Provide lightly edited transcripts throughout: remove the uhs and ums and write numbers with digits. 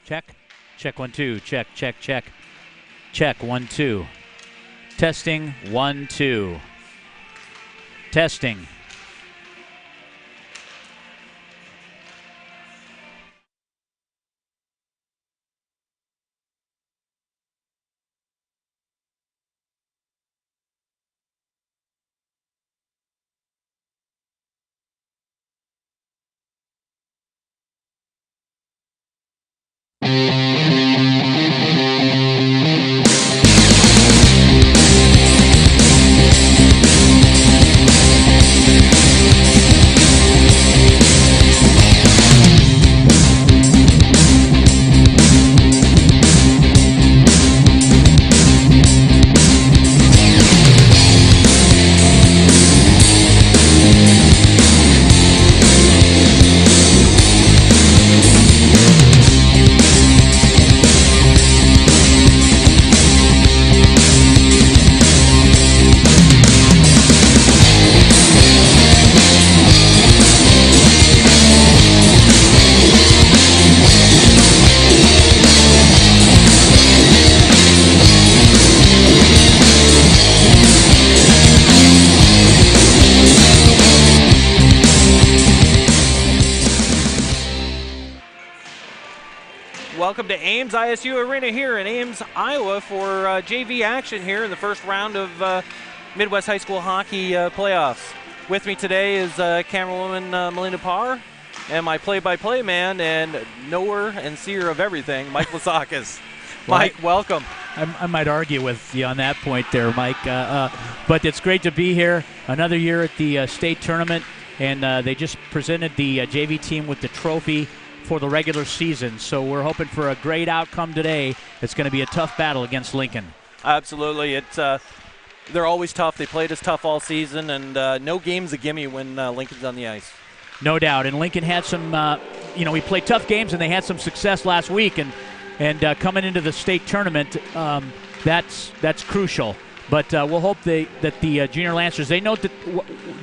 Check. Check 1 2. Check, check, check. Check 1 2. Testing 1 2. Testing. Welcome to Ames ISU Arena here in Ames, Iowa for JV action here in the first round of Midwest High School Hockey playoffs. With me today is camerawoman Melinda Parr and my play-by-play man and knower and seer of everything, Mike Lasakis. Mike, welcome. I might argue with you on that point there, Mike, but it's great to be here. Another year at the state tournament, and they just presented the JV team with the trophy for the regular season, so we're hoping for a great outcome today. It's going to be a tough battle against Lincoln. Absolutely. They're always tough. They played us tough all season, and no game's a gimme when Lincoln's on the ice. No doubt, and Lincoln had some, we played tough games, and they had some success last week, and coming into the state tournament, that's crucial. But we'll hope that the Junior Lancers, they know that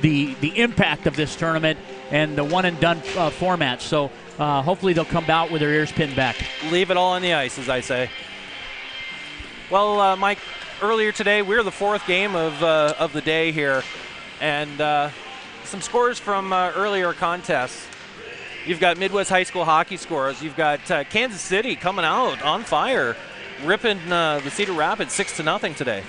the impact of this tournament and the one-and-done format, so hopefully they'll come out with their ears pinned back. Leave it all on the ice, as I say. Well, Mike, earlier today, we're the fourth game of the day here, and some scores from earlier contests. You've got Midwest High School hockey scores. You've got Kansas City coming out on fire, ripping the Cedar Rapids 6-0 today.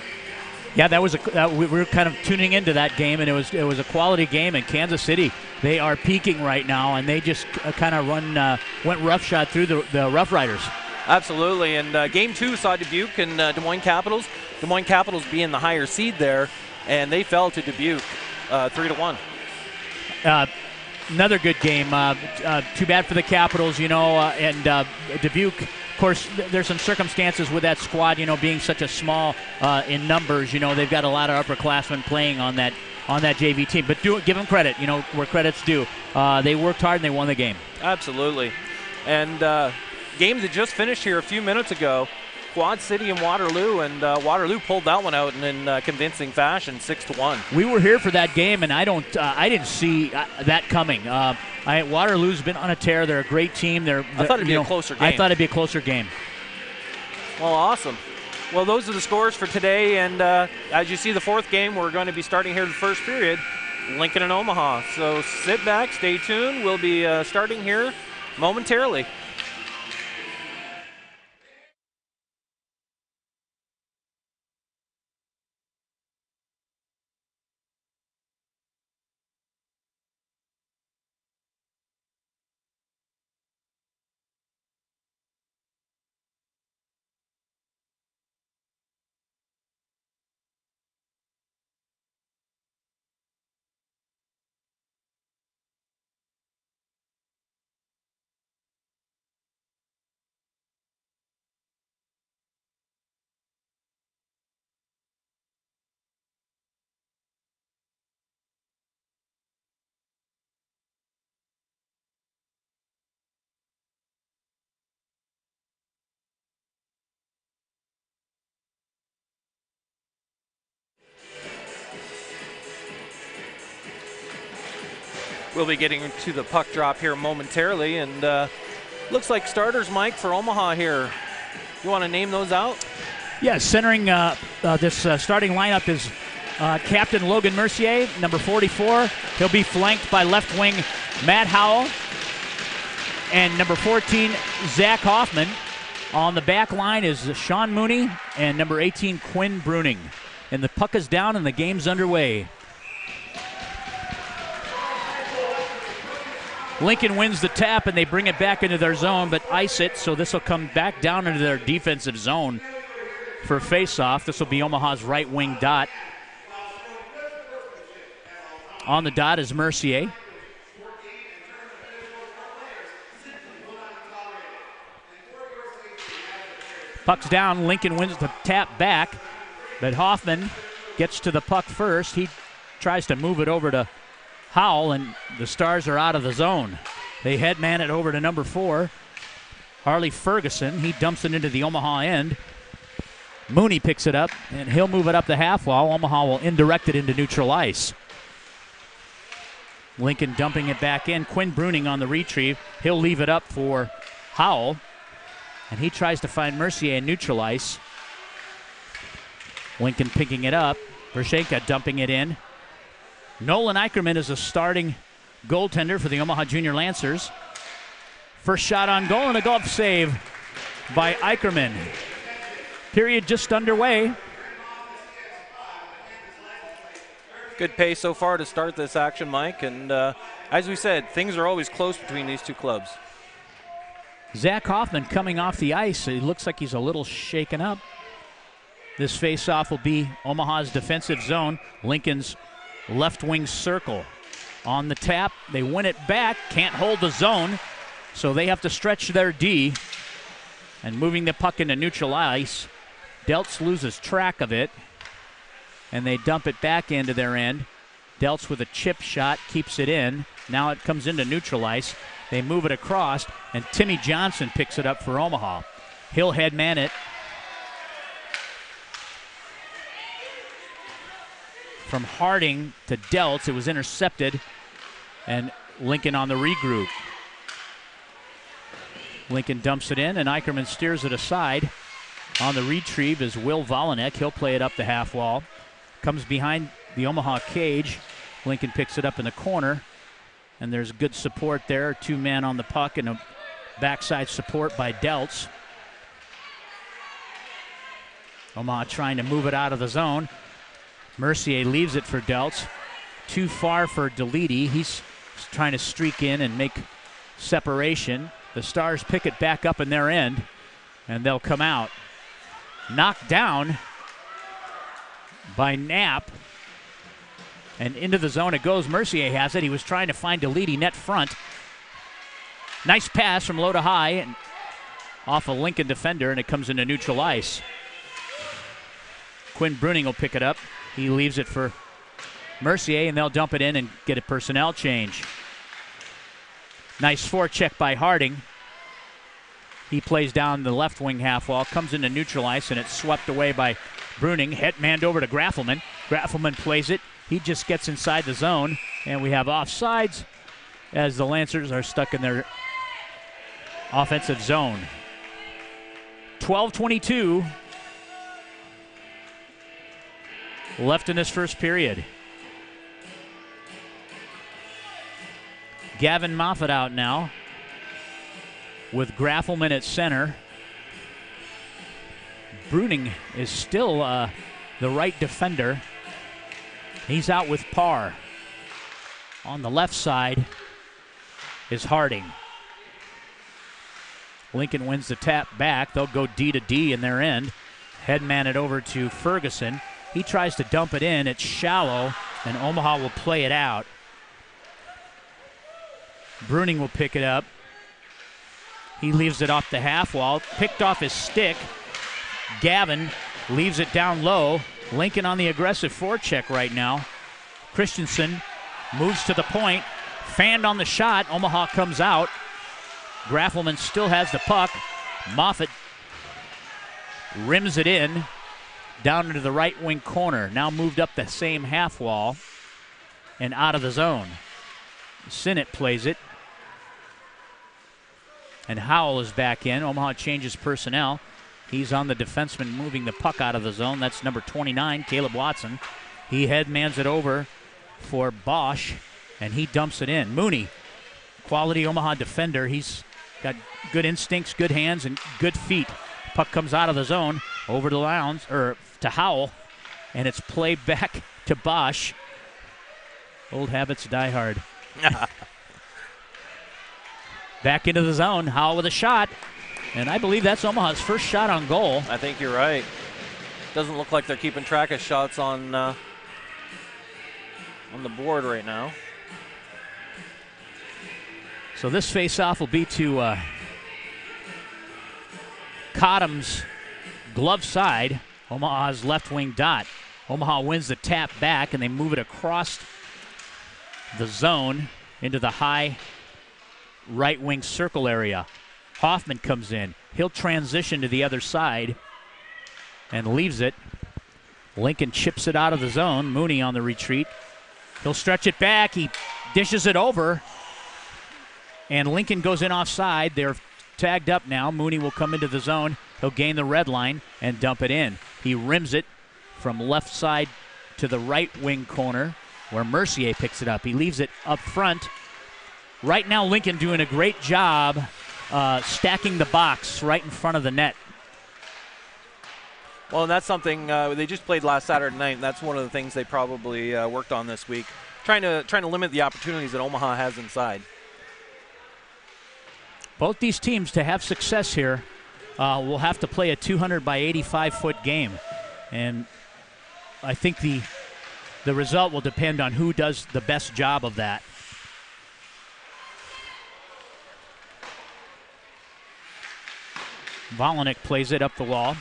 Yeah, that was we were kind of tuning into that game, and it was a quality game. And Kansas City, they are peaking right now, and they just kind of went roughshod through the Rough Riders. Absolutely, and Game 2 saw Dubuque and Des Moines Capitals. Des Moines Capitals being the higher seed there, and they fell to Dubuque 3-1. Another good game. Too bad for the Capitals, and Dubuque. Of course, there's some circumstances with that squad, being such a small in numbers. They've got a lot of upperclassmen playing on that JV team. But give them credit, where credit's due. They worked hard and they won the game. Absolutely. And game that just finished here a few minutes ago, Quad City and Waterloo, and Waterloo pulled that one out in convincing fashion, 6-1. We were here for that game, and I didn't see that coming. Waterloo's been on a tear. They're a great team. I thought it'd be a closer game. I thought it'd be a closer game. Well, awesome. Well, those are the scores for today, and as you see the fourth game, we're going to be starting here the first period, Lincoln and Omaha. So sit back, stay tuned. We'll be starting here momentarily. We'll be getting to the puck drop here momentarily, and Looks like starters, Mike, for Omaha here. You want to name those out? Yeah, centering this starting lineup is Captain Logan Mercier, number 44. He'll be flanked by left wing Matt Howell and number 14, Zach Hoffman. On the back line is Sean Mooney and number 18, Quinn Bruning. And the puck is down and the game's underway. Lincoln wins the tap and they bring it back into their zone but ice it, so this will come back down into their defensive zone for face-off. This will be Omaha's right wing dot. On the dot is Mercier. Puck's down. Lincoln wins the tap back, but Hoffman gets to the puck first. He tries to move it over to Howell, and the Stars are out of the zone. They headman it over to number 4, Harley Ferguson. He dumps it into the Omaha end. Mooney picks it up, and he'll move it up the half wall. Omaha will indirect it into neutral ice. Lincoln dumping it back in. Quinn Bruning on the retrieve. He'll leave it up for Howell, and he tries to find Mercier in neutral ice. Lincoln picking it up. Vershenka dumping it in. Nolan Eicherman is a starting goaltender for the Omaha Junior Lancers. First shot on goal and a glove save by Eicherman. Period just underway. Good pace so far to start this action, Mike. And as we said, things are always close between these two clubs. Zach Hoffman coming off the ice. He looks like he's a little shaken up. This face-off will be Omaha's defensive zone. Lincoln's left wing circle. On the tap, they win it back. Can't hold the zone, so they have to stretch their D. And moving the puck into neutral ice, Deltz loses track of it, and they dump it back into their end. Deltz with a chip shot keeps it in. Now it comes into neutral ice. They move it across, and Timmy Johnson picks it up for Omaha. He'll headman it. From Harding to Deltz, it was intercepted, and Lincoln on the regroup. Lincoln dumps it in, and Eicherman steers it aside. On the retrieve is Will Volanek. He'll play it up the half wall. Comes behind the Omaha cage. Lincoln picks it up in the corner, and there's good support there. 2 men on the puck and a backside support by Deltz. Omaha trying to move it out of the zone. Mercier leaves it for Deltz. Too far for Delete. He's trying to streak in and make separation. The Stars pick it back up in their end, and they'll come out. Knocked down by Knapp. And into the zone it goes. Mercier has it. He was trying to find Delete net front. Nice pass from low to high and off a Lincoln defender, and it comes into neutral ice. Quinn Bruning will pick it up. He leaves it for Mercier, and they'll dump it in and get a personnel change. Nice forecheck by Harding. He plays down the left wing half wall, comes into neutral ice, and it's swept away by Bruning. Headmanned over to Graffelman. Graffelman plays it. He just gets inside the zone, and we have offsides as the Lancers are stuck in their offensive zone. 12:22 left in this first period. Gavin Moffat out now with Graffelman at center. Bruning is still the right defender. He's out with Parr. On the left side is Harding. Lincoln wins the tap back. They'll go D to D in their end. Headman it over to Ferguson. He tries to dump it in. It's shallow, and Omaha will play it out. Bruning will pick it up. He leaves it off the half wall. Picked off his stick. Gavin leaves it down low. Lincoln on the aggressive forecheck right now. Christensen moves to the point. Fanned on the shot. Omaha comes out. Graffelman still has the puck. Moffat rims it in. Down into the right wing corner. Now moved up the same half wall and out of the zone. Sinnott plays it. And Howell is back in. Omaha changes personnel. He's on the defenseman moving the puck out of the zone. That's number 29, Caleb Watson. He headmans it over for Bosch, and he dumps it in. Mooney, quality Omaha defender. He's got good instincts, good hands, and good feet. Puck comes out of the zone over to Lowndes, or to Howell, and it's played back to Bosch. Old habits die hard. Back into the zone. Howell with a shot. And I believe that's Omaha's first shot on goal. I think you're right. Doesn't look like they're keeping track of shots on the board right now. So this face-off will be to Cottom's glove side, Omaha's left wing dot. Omaha wins the tap back, and they move it across the zone into the high right wing circle area. Hoffman comes in. He'll transition to the other side and leaves it. Lincoln chips it out of the zone. Mooney on the retreat. He'll stretch it back. He dishes it over. And Lincoln goes in offside. They're tagged up now. Mooney will come into the zone. He'll gain the red line and dump it in. He rims it from left side to the right wing corner where Mercier picks it up. He leaves it up front. Right now, Lincoln doing a great job stacking the box right in front of the net. Well, and that's something they just played last Saturday night, and that's one of the things they probably worked on this week, trying to limit the opportunities that Omaha has inside. Both these teams, to have success here, will have to play a 200 by 85-foot game, and I think the result will depend on who does the best job of that. Volinick plays it up the wall.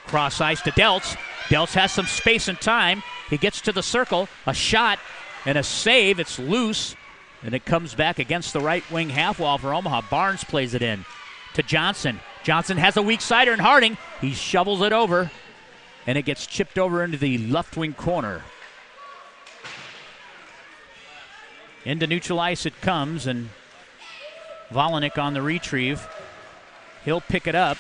Cross ice to Deltz. Deltz has some space and time. He gets to the circle. A shot and a save. It's loose. And it comes back against the right wing half wall for Omaha. Barnes plays it in to Johnson. Johnson has a weak sider and Harding. He shovels it over. And it gets chipped over into the left wing corner. Into neutral ice it comes, and Volinick on the retrieve. He'll pick it up.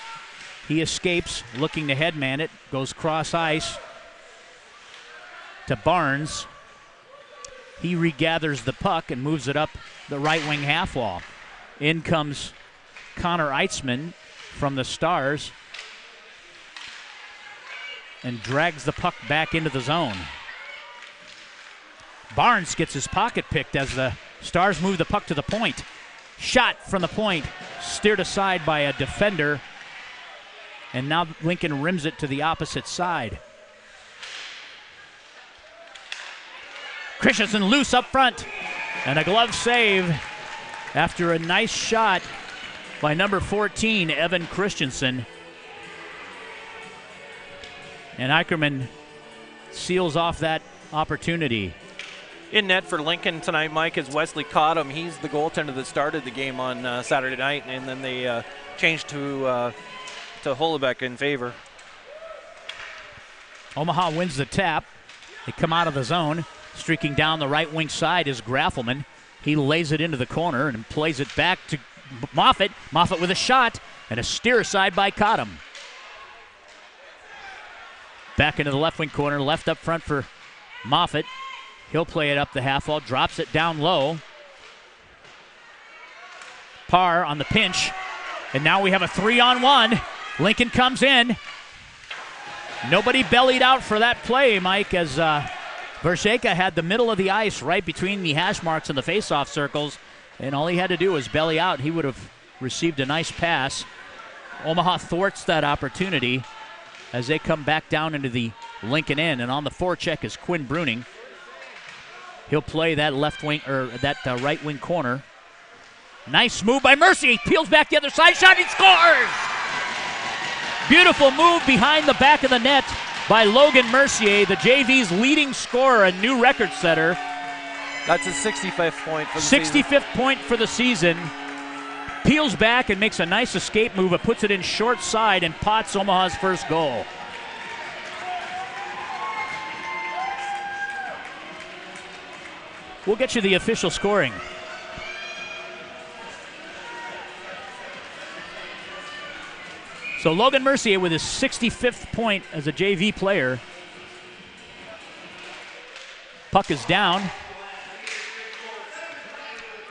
He escapes, looking to headman it. Goes cross ice to Barnes. He regathers the puck and moves it up the right wing half wall. In comes Connor Eitzman from the Stars and drags the puck back into the zone. Barnes gets his pocket picked as the Stars move the puck to the point. Shot from the point, steered aside by a defender, and now Lincoln rims it to the opposite side. Christensen loose up front, and a glove save after a nice shot by number 14, Evan Christensen. And Eicherman seals off that opportunity. In net for Lincoln tonight, Mike, is Wesley Cottom. He's the goaltender that started the game on Saturday night, and then they changed to Holobeck in favor. Omaha wins the tap. They come out of the zone. Streaking down the right wing side is Graffelman. He lays it into the corner and plays it back to Moffitt. Moffitt with a shot and a steer aside by Cottom. Back into the left wing corner, left up front for Moffitt. He'll play it up the half wall, drops it down low. Parr on the pinch, and now we have a 3-on-1. Lincoln comes in. Nobody bellied out for that play, Mike, as Versheka had the middle of the ice right between the hash marks and the face-off circles, and all he had to do was belly out. He would have received a nice pass. Omaha thwarts that opportunity as they come back down into the Lincoln end, and on the forecheck is Quinn Bruning. He'll play that left wing, or that right wing corner. Nice move by Mercier. He peels back the other side, shot, he scores! Beautiful move behind the back of the net by Logan Mercier, the JV's leading scorer and new record setter. That's his 65th point for the season. 65th point for the season. Peels back and makes a nice escape move. It puts it in short side and pots Omaha's first goal. We'll get you the official scoring. So Logan Mercier with his 65th point as a JV player. Puck is down.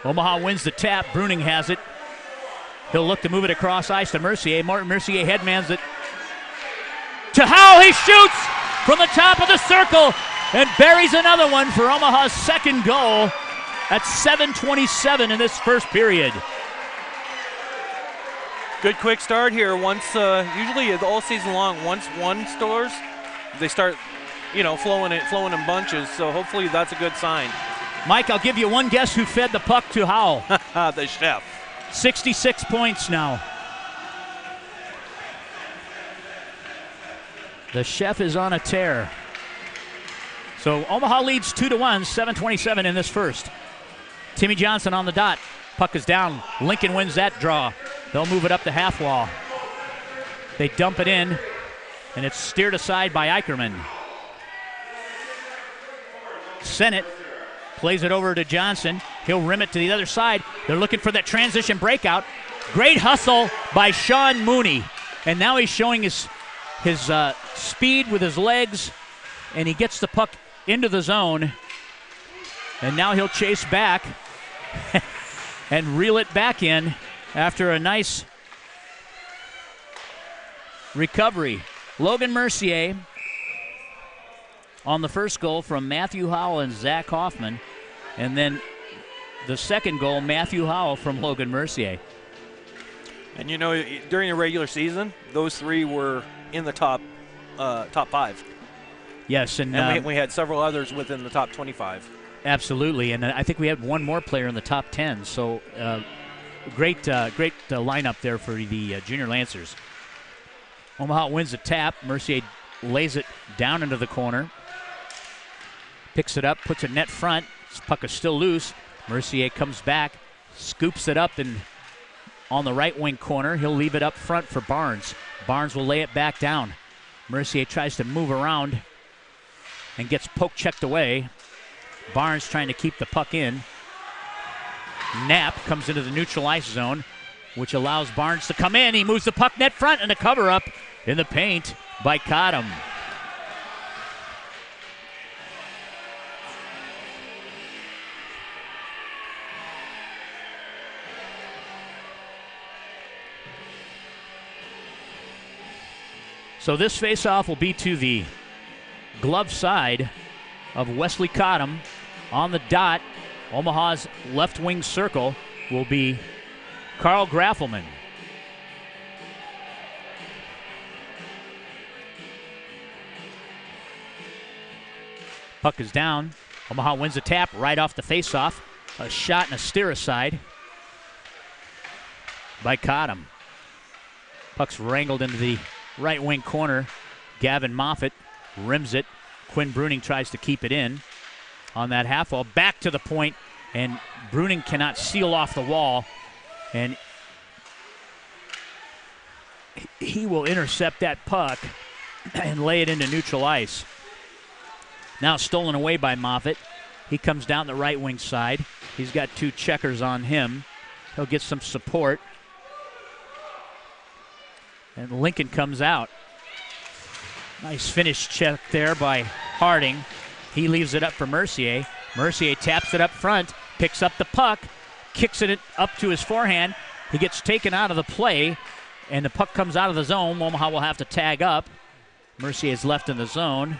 Omaha wins the tap. Bruning has it. He'll look to move it across ice to Mercier. Mercier headmans it to Howe. He shoots from the top of the circle and buries another one for Omaha's second goal at 7:27 in this first period. Good quick start here. Once, usually all season long, once one scores, they start, flowing in bunches. So hopefully that's a good sign. Mike, I'll give you one guess who fed the puck to Howe. The chef. 66 points now. The chef is on a tear. So Omaha leads 2-1, 7:27 in this first. Timmy Johnson on the dot. Puck is down. Lincoln wins that draw. They'll move it up the half wall. They dump it in, and it's steered aside by Eicherman. Sennett plays it over to Johnson. He'll rim it to the other side. They're looking for that transition breakout. Great hustle by Sean Mooney. And now he's showing his speed with his legs, and he gets the puck into the zone. And now he'll chase back and reel it back in after a nice recovery. Logan Mercier on the first goal from Matthew Howell and Zach Hoffman. And then the second goal, Matthew Howell from Logan Mercier. And during the regular season, those three were in the top 5. Yes, and we had several others within the top 25. Absolutely, and I think we had one more player in the top 10. So great lineup there for the Junior Lancers. Omaha wins the tap. Mercier lays it down into the corner. Picks it up, puts it net front. This puck is still loose. Mercier comes back, scoops it up, and on the right wing corner, he'll leave it up front for Barnes. Barnes will lay it back down. Mercier tries to move around and gets poke-checked away. Barnes trying to keep the puck in. Knapp comes into the neutral ice zone, which allows Barnes to come in. He moves the puck net front, and a cover-up in the paint by Cottom. So this face-off will be to the glove side of Wesley Cottom. On the dot, Omaha's left wing circle will be Carl Graffelman. Puck is down. Omaha wins the tap right off the face-off. A shot and a steer aside by Cottom. Puck's wrangled into the right wing corner. Gavin Moffitt rims it. Quinn Bruning tries to keep it in on that half wall. Back to the point, and Bruning cannot seal off the wall. And he will intercept that puck and lay it into neutral ice. Now stolen away by Moffitt. He comes down the right wing side. He's got two checkers on him. He'll get some support. And Lincoln comes out. Nice finish check there by Harding. He leaves it up for Mercier. Mercier taps it up front, picks up the puck, kicks it up to his forehand. He gets taken out of the play, and the puck comes out of the zone. Omaha will have to tag up. Mercier is left in the zone.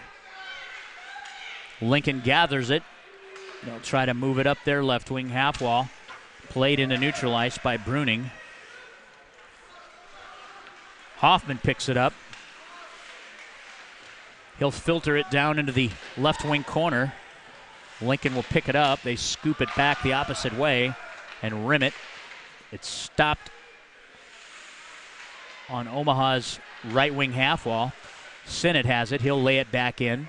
Lincoln gathers it. They'll try to move it up their left wing half wall. Played into neutral ice by Bruning. Hoffman picks it up. He'll filter it down into the left wing corner. Lincoln will pick it up. They scoop it back the opposite way and rim it. It's stopped on Omaha's right wing half wall. Sennett has it. He'll lay it back in.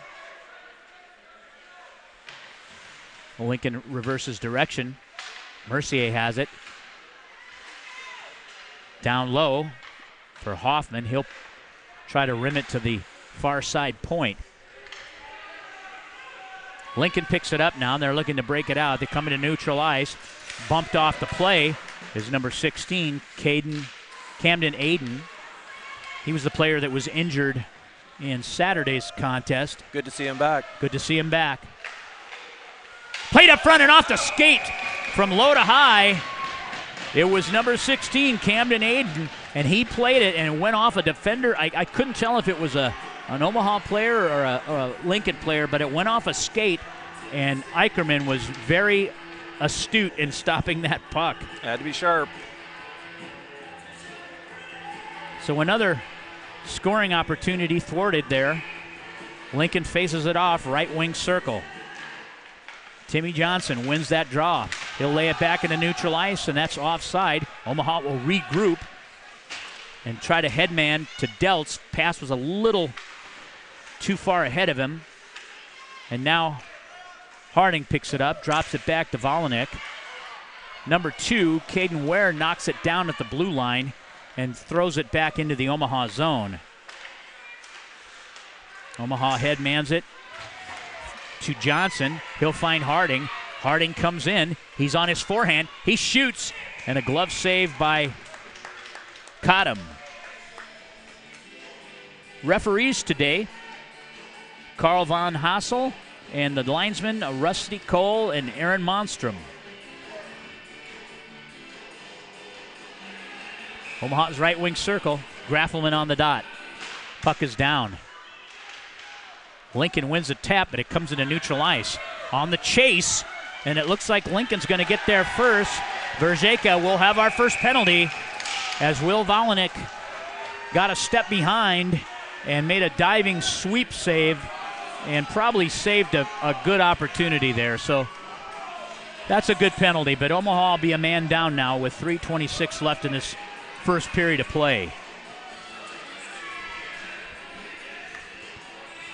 Lincoln reverses direction. Mercier has it. Down low for Hoffman. He'll try to rim it to the far side point. Lincoln picks it up now, and they're looking to break it out. They come into neutral ice. Bumped off the play is number 16, Camden Aiden. He was the player that was injured in Saturday's contest. Good to see him back. Good to see him back. Played up front and off the skate from low to high. It was number 16, Camden Aiden, and he played it and it went off a defender. I couldn't tell if it was an Omaha player or a Lincoln player, but it went off a skate, and Eicherman was very astute in stopping that puck. Had to be sharp. So another scoring opportunity thwarted there. Lincoln faces it off, right wing circle. Timmy Johnson wins that draw. He'll lay it back into neutral ice, and that's offside. Omaha will regroup and try to headman to Deltz. Pass was a little too far ahead of him. And now Harding picks it up, drops it back to Volanek. Number 2, Caden Ware, knocks it down at the blue line and throws it back into the Omaha zone. Omaha headmans it to Johnson. He'll find Harding. Harding comes in. He's on his forehand. He shoots, and a glove save by Cottom. Referees today, Carl Von Hassel, and the linesmen, Rusty Cole and Aaron Monstrom. Omaha's right wing circle. Graffelman on the dot. Puck is down. Lincoln wins the tap, but it comes into neutral ice. On the chase, and it looks like Lincoln's going to get there first. Verzeka will have our first penalty as Will Volanek got a step behind and made a diving sweep save and probably saved a good opportunity there. So that's a good penalty, but Omaha will be a man down now with 3:26 left in this first period of play.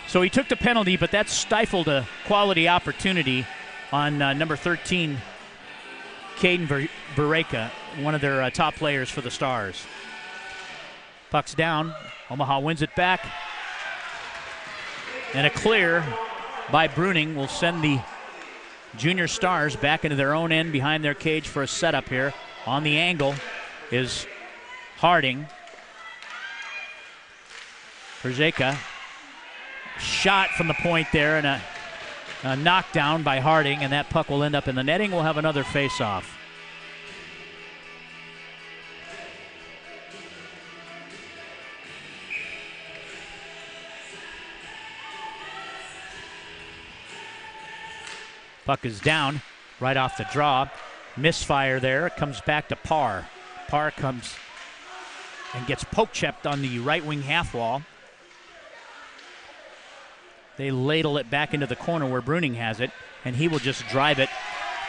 So he took the penalty, but that stifled a quality opportunity on number 13, Caden Verzeka, one of their top players for the Stars. Puck's down. Omaha wins it back. And a clear by Bruning will send the Junior Stars back into their own end behind their cage for a setup here. On the angle is Harding. Verzeka. Shot from the point there, and a knockdown by Harding, and that puck will end up in the netting. We'll have another face-off. Puck is down right off the draw. Misfire there. It comes back to Parr. Parr comes and gets poke-checked on the right wing half wall. They ladle it back into the corner where Bruning has it, and he will just drive it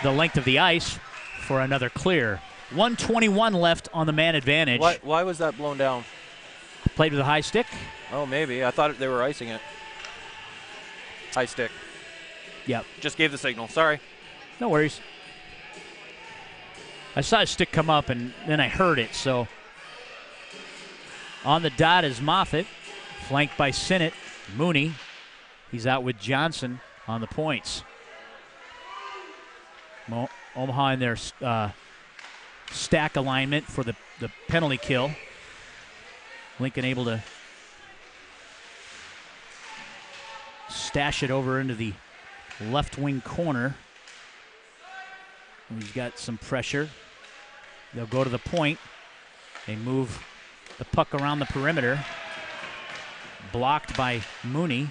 the length of the ice for another clear. 1:21 left on the man advantage. Why was that blown down? Played with a high stick? Oh, maybe. I thought they were icing it. High stick. Yep. Just gave the signal. Sorry. No worries. I saw his stick come up, and then I heard it, so. On the dot is Moffitt, flanked by Sinnott. Mooney. He's out with Johnson on the points. Omaha in their stack alignment for the penalty kill. Lincoln able to stash it over into the left wing corner. He's got some pressure. They'll go to the point. They move the puck around the perimeter. Blocked by Mooney.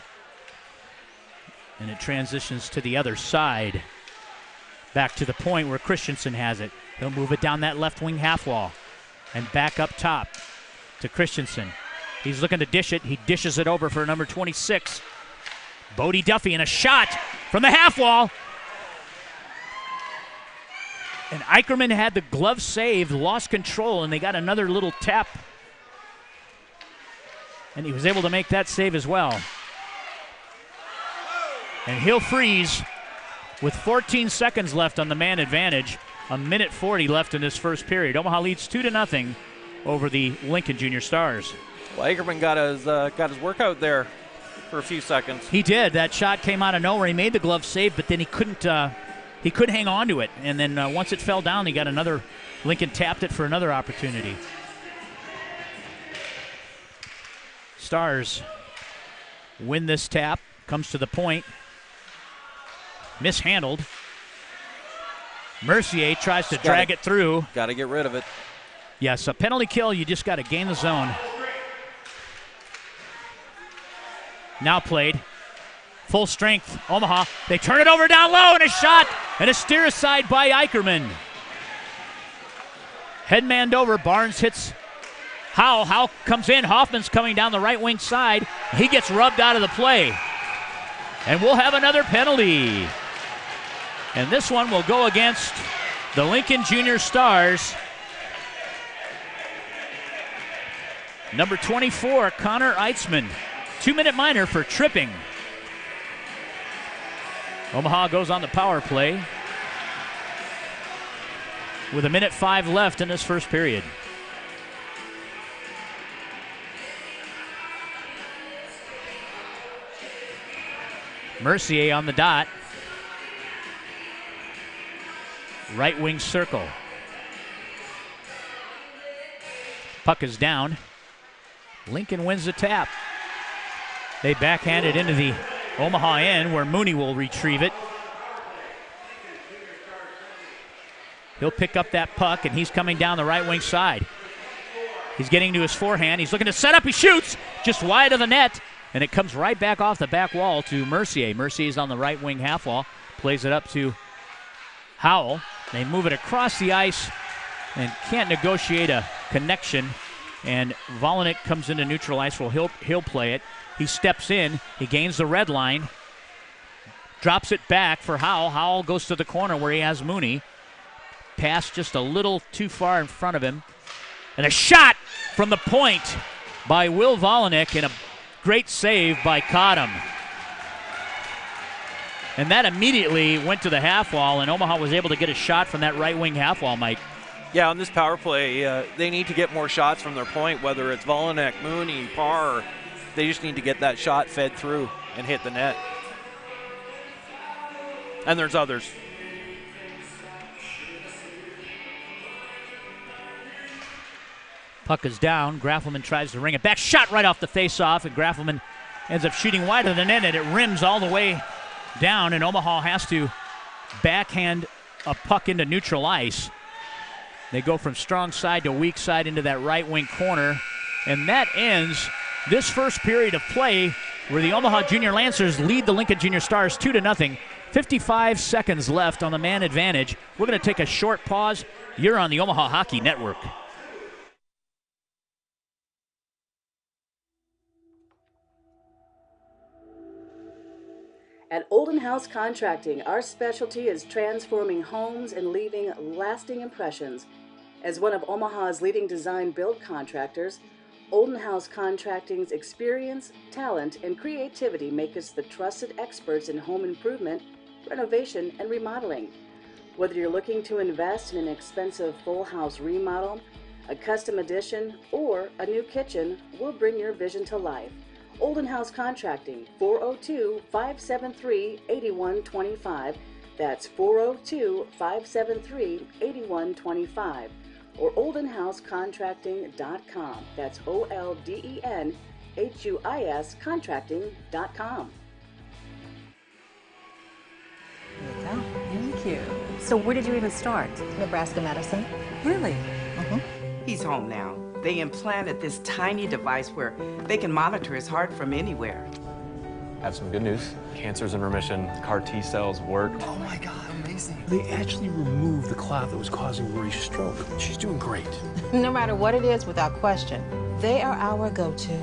And it transitions to the other side. Back to the point where Christensen has it. He'll move it down that left wing half wall. And back up top to Christensen. He's looking to dish it. He dishes it over for number 26. Bodie Duffy, and a shot from the half wall. And Eicherman had the glove saved, lost control, and they got another little tap. And he was able to make that save as well. And he'll freeze with 14 seconds left on the man advantage. 1:40 left in this first period. Omaha leads 2-0 over the Lincoln Junior Stars. Well, Eicherman got his workout there for a few seconds. He did. That shot came out of nowhere. He made the glove save, but then he couldn't hang on to it. And then once it fell down, he got another. Lincoln tapped it for another opportunity. Stars win this tap. Comes to the point. Mishandled. Mercier tries to drag it through. Got to get rid of it. Yes, a penalty kill. You just got to gain the zone. Now played. Full strength, Omaha. They turn it over down low, and a shot, and a steer aside by Eicherman. Headmanned over, Barnes hits Howell. Howell comes in, Hoffman's coming down the right wing side. He gets rubbed out of the play. And we'll have another penalty. And this one will go against the Lincoln Junior Stars. Number 24, Connor Eitzman. 2-minute minor for tripping. Omaha goes on the power play with 1:05 left in this first period. Mercier on the dot. Right wing circle. Puck is down. Lincoln wins the tap. They backhand it into the Omaha end where Mooney will retrieve it. He'll pick up that puck, and he's coming down the right wing side. He's getting to his forehand. He's looking to set up. He shoots just wide of the net, and it comes right back off the back wall to Mercier. Mercier's on the right wing half wall. Plays it up to Howell. They move it across the ice and can't negotiate a connection. And Volinick comes into neutral ice. Well, he'll play it. He steps in. He gains the red line. Drops it back for Howell. Howell goes to the corner where he has Mooney. Pass just a little too far in front of him. And a shot from the point by Will Volinick, and a great save by Cottom. And that immediately went to the half wall, and Omaha was able to get a shot from that right wing half wall, Mike. Yeah, on this power play, they need to get more shots from their point, whether it's Volinick, Mooney, Parr. They just need to get that shot fed through and hit the net. And there's others. Puck is down. Graffelman tries to ring it back. Shot right off the face-off, and Graffelman ends up shooting wide of the net, and it rims all the way down, and Omaha has to backhand a puck into neutral ice. They go from strong side to weak side into that right wing corner, and that ends this first period of play where the Omaha Junior Lancers lead the Lincoln Junior Stars 2-0. 55 seconds left on the man advantage. We're going to take a short pause. You're on the Omaha Hockey Network. At Olden House Contracting, our specialty is transforming homes and leaving lasting impressions. As one of Omaha's leading design build contractors, Olden House Contracting's experience, talent, and creativity make us the trusted experts in home improvement, renovation, and remodeling. Whether you're looking to invest in an expensive full house remodel, a custom addition, or a new kitchen, we'll bring your vision to life. Olden House Contracting, 402-573-8125. That's 402-573-8125. Or oldenhousecontracting.com. That's OLDENHUIS contracting.com. There you go. Thank you. So where did you even start? Nebraska Medicine. Really? He's home now. They implanted this tiny device where they can monitor his heart from anywhere. I have some good news. Cancer's in remission. CAR T cells worked. Oh my God, amazing. They actually removed the clot that was causing Marie's stroke. She's doing great. No matter what it is, without question, they are our go-to.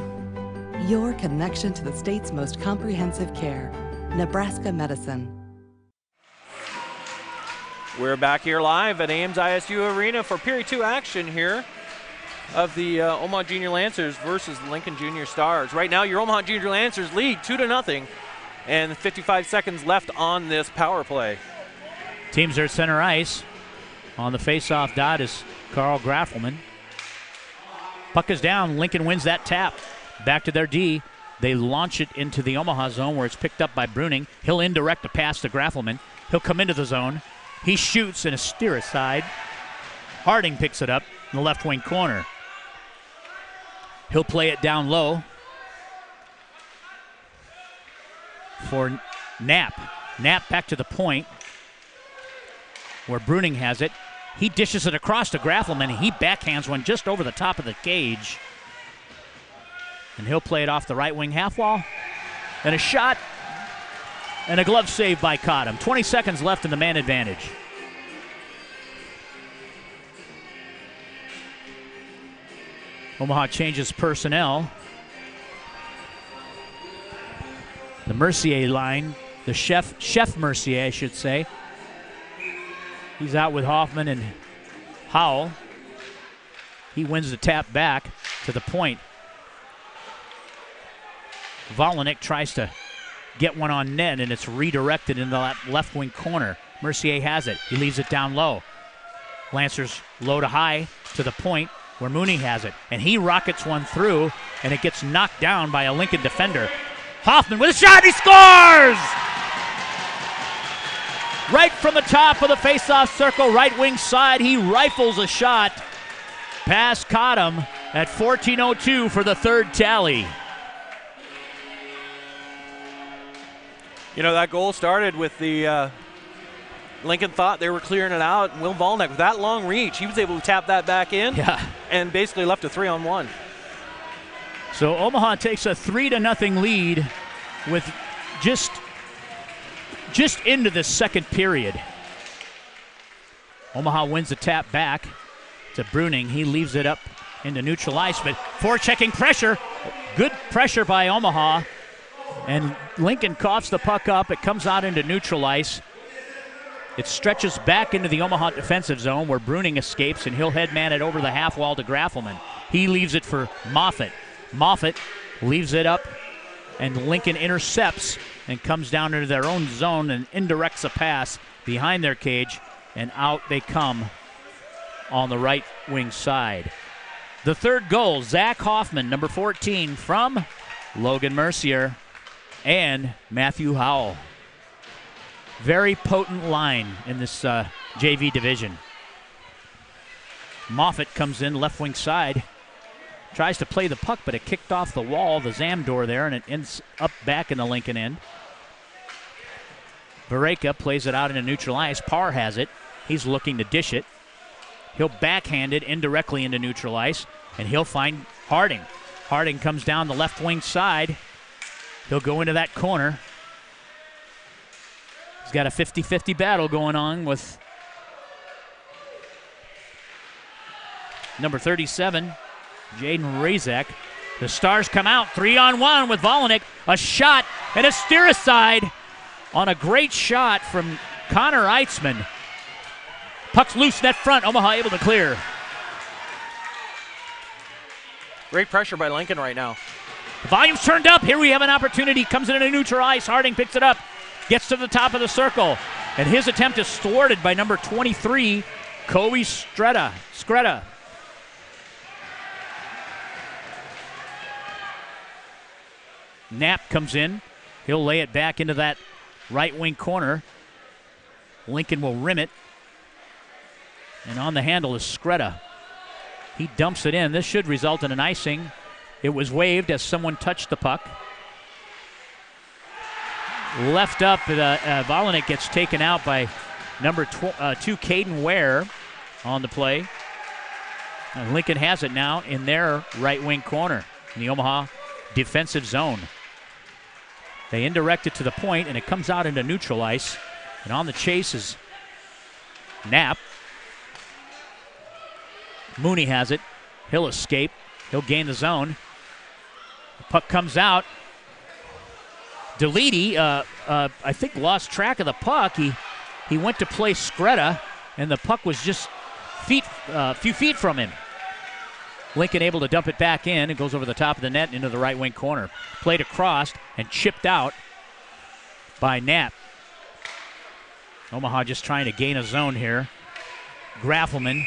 Your connection to the state's most comprehensive care. Nebraska Medicine. We're back here live at Ames ISU Arena for Period 2 action here of the Omaha Junior Lancers versus the Lincoln Junior Stars. Right now, your Omaha Junior Lancers lead 2-0, and 55 seconds left on this power play. Teams are at center ice. On the face-off dot is Carl Graffelman. Puck is down. Lincoln wins that tap. Back to their D. They launch it into the Omaha zone where it's picked up by Bruning. He'll indirect a pass to Graffelman. He'll come into the zone. He shoots in a steer aside. Harding picks it up in the left wing corner. He'll play it down low. for Knapp. Knapp back to the point where Bruning has it. He dishes it across to Graffelman. He backhands one just over the top of the cage. And he'll play it off the right wing half wall. And a shot and a glove save by Cottom. 20 seconds left in the man advantage. Omaha changes personnel. The Mercier line, the Chef Mercier, I should say. He's out with Hoffman and Howell. He wins the tap back to the point. Volinick tries to get one on net, and it's redirected into that left wing corner. Mercier has it. He leaves it down low. Lancers low to high to the point where Mooney has it. And he rockets one through, and it gets knocked down by a Lincoln defender. Hoffman with a shot, he scores! Right from the top of the faceoff circle, right wing side, he rifles a shot past Cottom at 14:02 for the third tally. You know, that goal started with the Lincoln thought they were clearing it out, and Will Volnick, with that long reach, he was able to tap that back in and basically left a 3-on-1. So Omaha takes a 3-0 lead with just into the second period. Omaha wins the tap back to Bruning. He leaves it up into neutral ice, but forechecking pressure. Good pressure by Omaha. And Lincoln coughs the puck up. It comes out into neutral ice. It stretches back into the Omaha defensive zone where Bruning escapes, and he'll headman it over the half wall to Graffelman. He leaves it for Moffitt. Moffitt leaves it up, and Lincoln intercepts and comes down into their own zone and indirects a pass behind their cage, and out they come on the right wing side. The third goal, Zach Hoffman, number 14, from Logan Mercier and Matthew Howell. Very potent line in this JV division. Moffitt comes in left wing side. Tries to play the puck, but it kicked off the wall, the Zam door there, and it ends up back in the Lincoln end. Vareka plays it out into neutral ice. Parr has it. He's looking to dish it. He'll backhand it indirectly into neutral ice, and he'll find Harding. Harding comes down the left wing side. He'll go into that corner. He's got a 50-50 battle going on with number 37, Jaden Razak. The Stars come out 3-on-1 with Volinick. A shot and a steer aside on a great shot from Connor Eitzman. Puck's loose net front. Omaha able to clear. Great pressure by Lincoln right now. The volume's turned up. Here we have an opportunity. Comes into neutral ice. Harding picks it up. Gets to the top of the circle. And his attempt is thwarted by number 23, Kobe Scretta. Knapp comes in. He'll lay it back into that right wing corner. Lincoln will rim it. And on the handle is Scretta. He dumps it in. This should result in an icing. It was waved as someone touched the puck. Left up, Volinick gets taken out by number 2, Caden Ware, on the play. And Lincoln has it now in their right wing corner in the Omaha defensive zone. They indirect it to the point, and it comes out into neutral ice. And on the chase is Knapp. Mooney has it. He'll escape. He'll gain the zone. The puck comes out. Deledy, I think, lost track of the puck. He went to play Scretta, and the puck was just a few feet from him. Lincoln able to dump it back in. It goes over the top of the net into the right wing corner. Played across and chipped out by Knapp. Omaha just trying to gain a zone here. Graffelman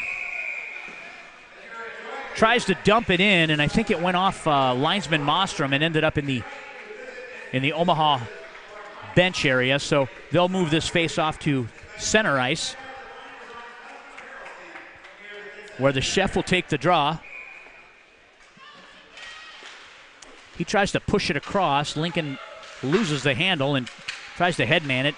tries to dump it in, and I think it went off linesman Mostrom and ended up in the Omaha bench area. So they'll move this face off to center ice, where the Chef will take the draw. He tries to push it across. Lincoln loses the handle and tries to headman it.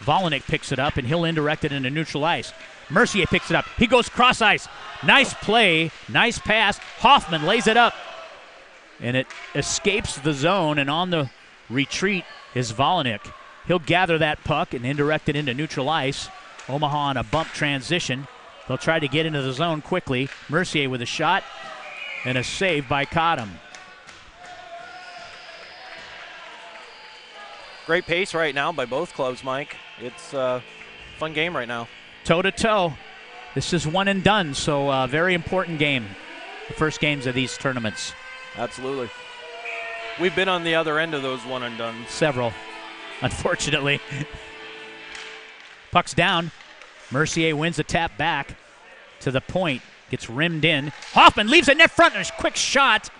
Volinick picks it up, and he'll indirect it into neutral ice. Mercier picks it up. He goes cross ice. Nice play, nice pass. Hoffman lays it up, and it escapes the zone, and on the retreat is Volinick. He'll gather that puck and indirect it into neutral ice. Omaha on a bump transition. They'll try to get into the zone quickly. Mercier with a shot and a save by Cottom. Great pace right now by both clubs, Mike. It's a fun game right now. Toe-to-toe. This is one and done, so very important game. The first games of these tournaments. Absolutely. We've been on the other end of those one and done. Several, unfortunately. Puck's down. Mercier wins the tap back to the point. Gets rimmed in. Hoffman leaves the net front. There's a quick shot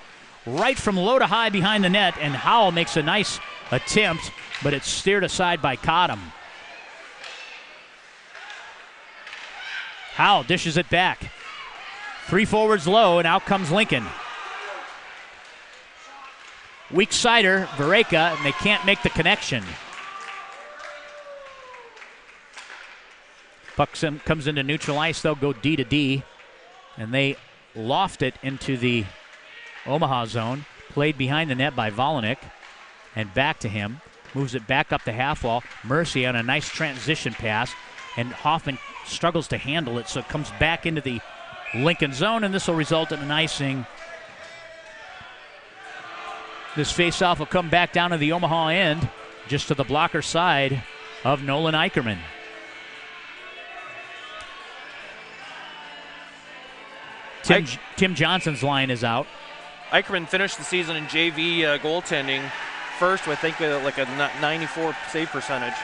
right from low to high behind the net, and Howell makes a nice attempt, but it's steered aside by Cottom. Howell dishes it back. 3 forwards low, and out comes Lincoln. Weak sider, Vareka, and they can't make the connection. Puck comes into neutral ice. They'll go D to D, and they loft it into the Omaha zone. Played behind the net by Volinick, and back to him. Moves it back up the half wall. Mercier on a nice transition pass, and Hoffman struggles to handle it, so it comes back into the Lincoln zone, and this will result in an icing. This faceoff will come back down to the Omaha end, just to the blocker side of Nolan Eicherman. Tim Johnson's line is out. Eicherman finished the season in JV goaltending first with, I think, like a 94 save percentage,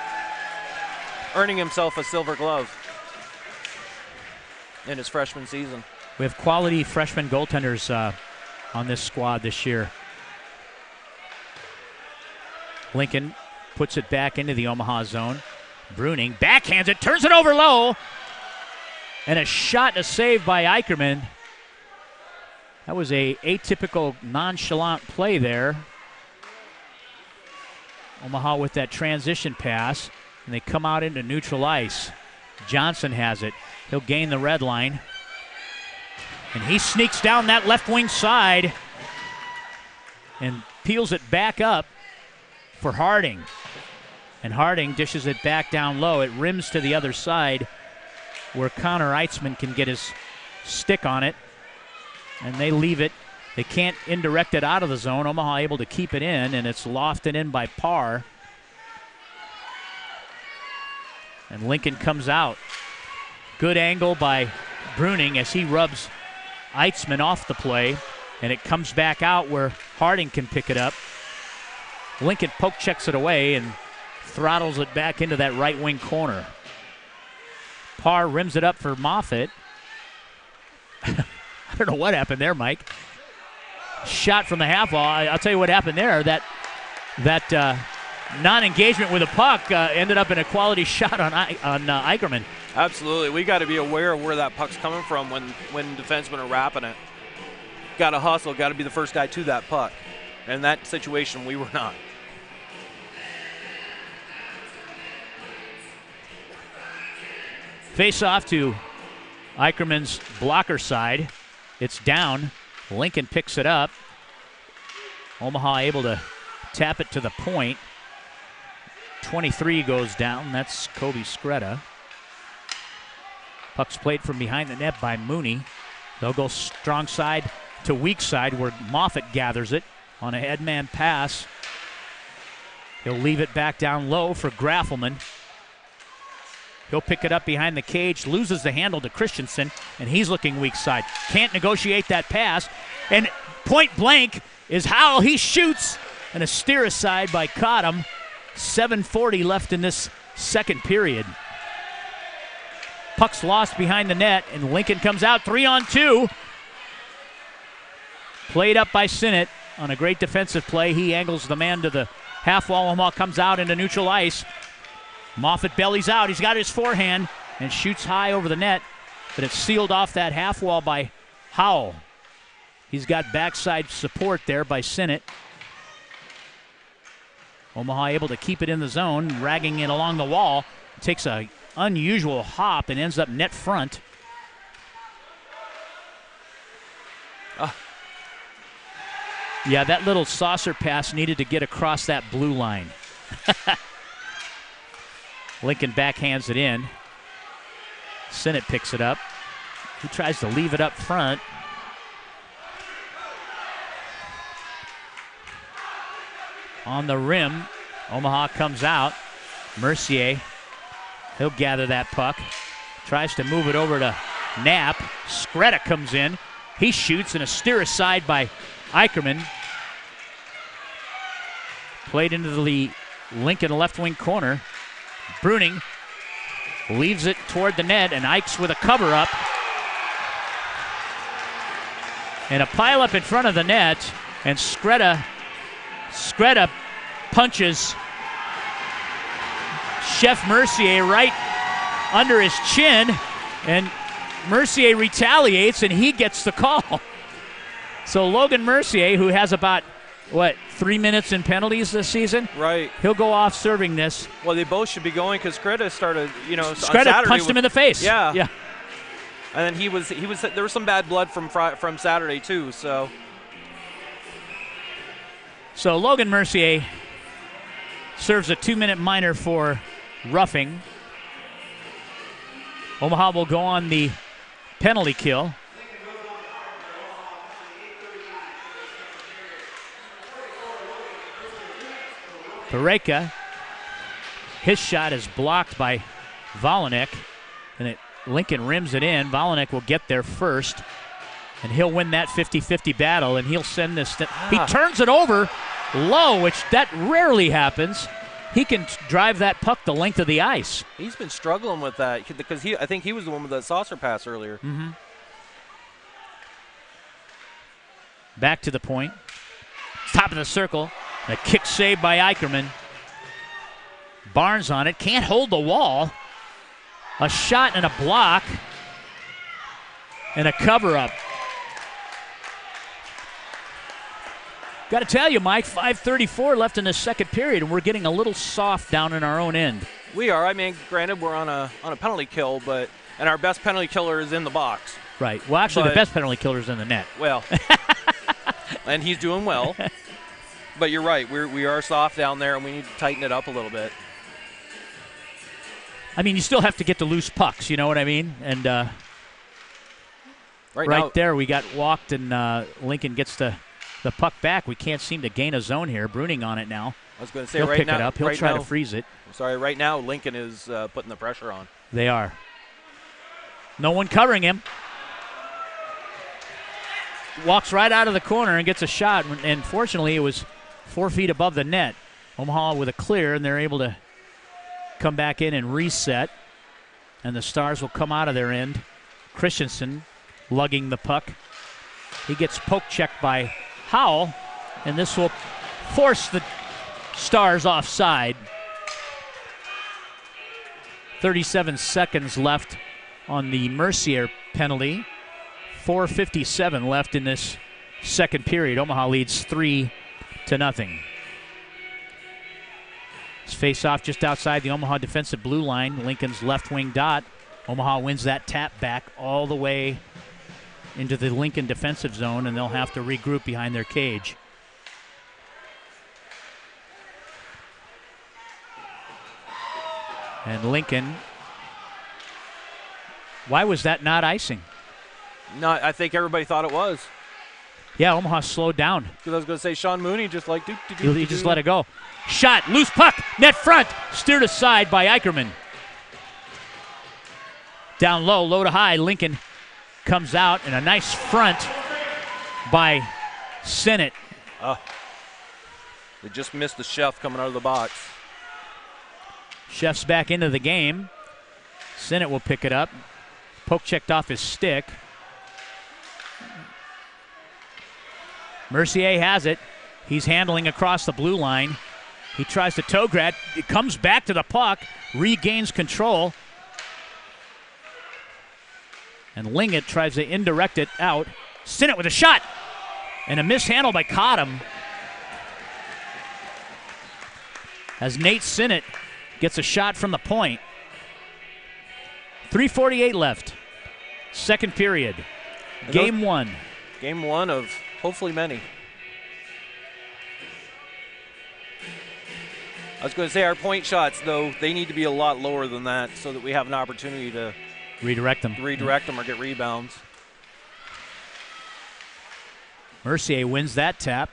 earning himself a silver glove in his freshman season. We have quality freshman goaltenders on this squad this year. Lincoln puts it back into the Omaha zone. Bruning backhands it, turns it over low, and a shot, a save by Eicherman. That was a atypical, nonchalant play there. Omaha with that transition pass, and they come out into neutral ice. Johnson has it. He'll gain the red line, and he sneaks down that left wing side and peels it back up for Harding. And Harding dishes it back down low. It rims to the other side where Connor Eitzman can get his stick on it, and they leave it. They can't indirect it out of the zone. Omaha able to keep it in, and it's lofted in by Parr. And Lincoln comes out. Good angle by Bruning as he rubs Eitzman off the play, and it comes back out where Harding can pick it up. Lincoln poke checks it away and throttles it back into that right wing corner. Parr rims it up for Moffitt. I don't know what happened there, Mike. Shot from the half wall. I'll tell you what happened there. That non-engagement with the puck ended up in a quality shot on Eicherman. Absolutely. We got to be aware of where that puck's coming from when defensemen are wrapping it. Got to hustle. Got to be the first guy to that puck. And in that situation, we were not. Face off to Eicherman's blocker side. It's down. Lincoln picks it up. Omaha able to tap it to the point. 23 goes down. That's Kobe Skreda. Puck's played from behind the net by Mooney. They'll go strong side to weak side where Moffitt gathers it on a headman pass. He'll leave it back down low for Graffelman. He'll pick it up behind the cage, loses the handle to Christensen, and he's looking weak side. Can't negotiate that pass, and point blank is Howell. He shoots, and a steer aside by Cottom. 7:40 left in this second period. Puck's lost behind the net, and Lincoln comes out 3-on-2. Played up by Sinnott on a great defensive play. He angles the man to the half wall. Omaha comes out into neutral ice. Moffitt bellies out. He's got his forehand and shoots high over the net, but it's sealed off that half wall by Howell. He's got backside support there by Sinnott. Omaha able to keep it in the zone, dragging it along the wall. Takes a unusual hop and ends up net front. Yeah, that little saucer pass needed to get across that blue line. Lincoln backhands it in. Sinnott picks it up. He tries to leave it up front. On the rim, Omaha comes out. Mercier, he'll gather that puck. Tries to move it over to Knapp. Skreda comes in. He shoots, and a steer aside by Eicherman. Played into the Lincoln left wing corner. Bruning leaves it toward the net, and Ikes with a cover up. And a pile up in front of the net, and Skreda punches Chef Mercier right under his chin, and Mercier retaliates, and he gets the call. So Logan Mercier, who has about, 3 minutes in penalties this season? Right. He'll go off serving this. Well, they both should be going because Skreda started, Skreda punched him in the face. Yeah. Yeah. And then there was some bad blood from Saturday too, so. So Logan Mercier serves a 2-minute minor for roughing. Omaha will go on the penalty kill. Pareka, his shot is blocked by Volanek, and Lincoln rims it in. Volanek will get there first, and he'll win that 50-50 battle, and he'll send this. He turns it over low, which that rarely happens. He can drive that puck the length of the ice. He's been struggling with that because I think he was the one with that saucer pass earlier. Mm-hmm. Back to the point. Top of the circle. A kick saved by Eicherman. Barnes on it. Can't hold the wall. A shot and a block. And a cover-up. Got to tell you, Mike, 5:34 left in the second period, and we're getting a little soft down in our own end. We are. I mean, granted, we're on a penalty kill, and our best penalty killer is in the box. Right. Well, actually, the best penalty killer is in the net. Well, and he's doing well. But you're right. We are soft down there, and we need to tighten it up a little bit. I mean, you still have to get the loose pucks, you know what I mean? And right there, we got walked, and Lincoln gets the puck back. We can't seem to gain a zone here. Bruning on it now. I was going to say, he'll right pick now, it up. He'll try to freeze it. Sorry, right now, Lincoln is putting the pressure on. They are. No one covering him. Walks right out of the corner and gets a shot, and fortunately, it was 4 feet above the net. Omaha with a clear, and they're able to come back in and reset. And the Stars will come out of their end. Christensen lugging the puck. He gets poke checked by Howell, and this will force the Stars offside. 37 seconds left on the Mercier penalty. 4:57 left in this second period. Omaha leads 3-0. It's face off just outside the Omaha defensive blue line. Lincoln's left wing dot. Omaha wins that tap back all the way into the Lincoln defensive zone, and they'll have to regroup behind their cage. And Lincoln, why was that not icing? No, I think everybody thought it was. Yeah, Omaha slowed down. Because I was going to say, Sean Mooney just like, he just let it go. Shot, loose puck, net front, steered aside by Eicherman. Down low to high, Lincoln comes out, and a nice front by Sinnott. They just missed the Chef coming out of the box. Chef's back into the game. Sinnott will pick it up. Poke checked off his stick. Mercier has it. He's handling across the blue line. He tries to toe grab. It comes back to the puck, regains control. And Lingot tries to indirect it out. Sinnott with a shot. And a mishandle by Cottom. as Nate Sinnott gets a shot from the point. 3:48 left. Second period. Game one. Game one of hopefully many. I was going to say our point shots, though, they need to be a lot lower than that so that we have an opportunity to redirect them or get rebounds. Mercier wins that tap,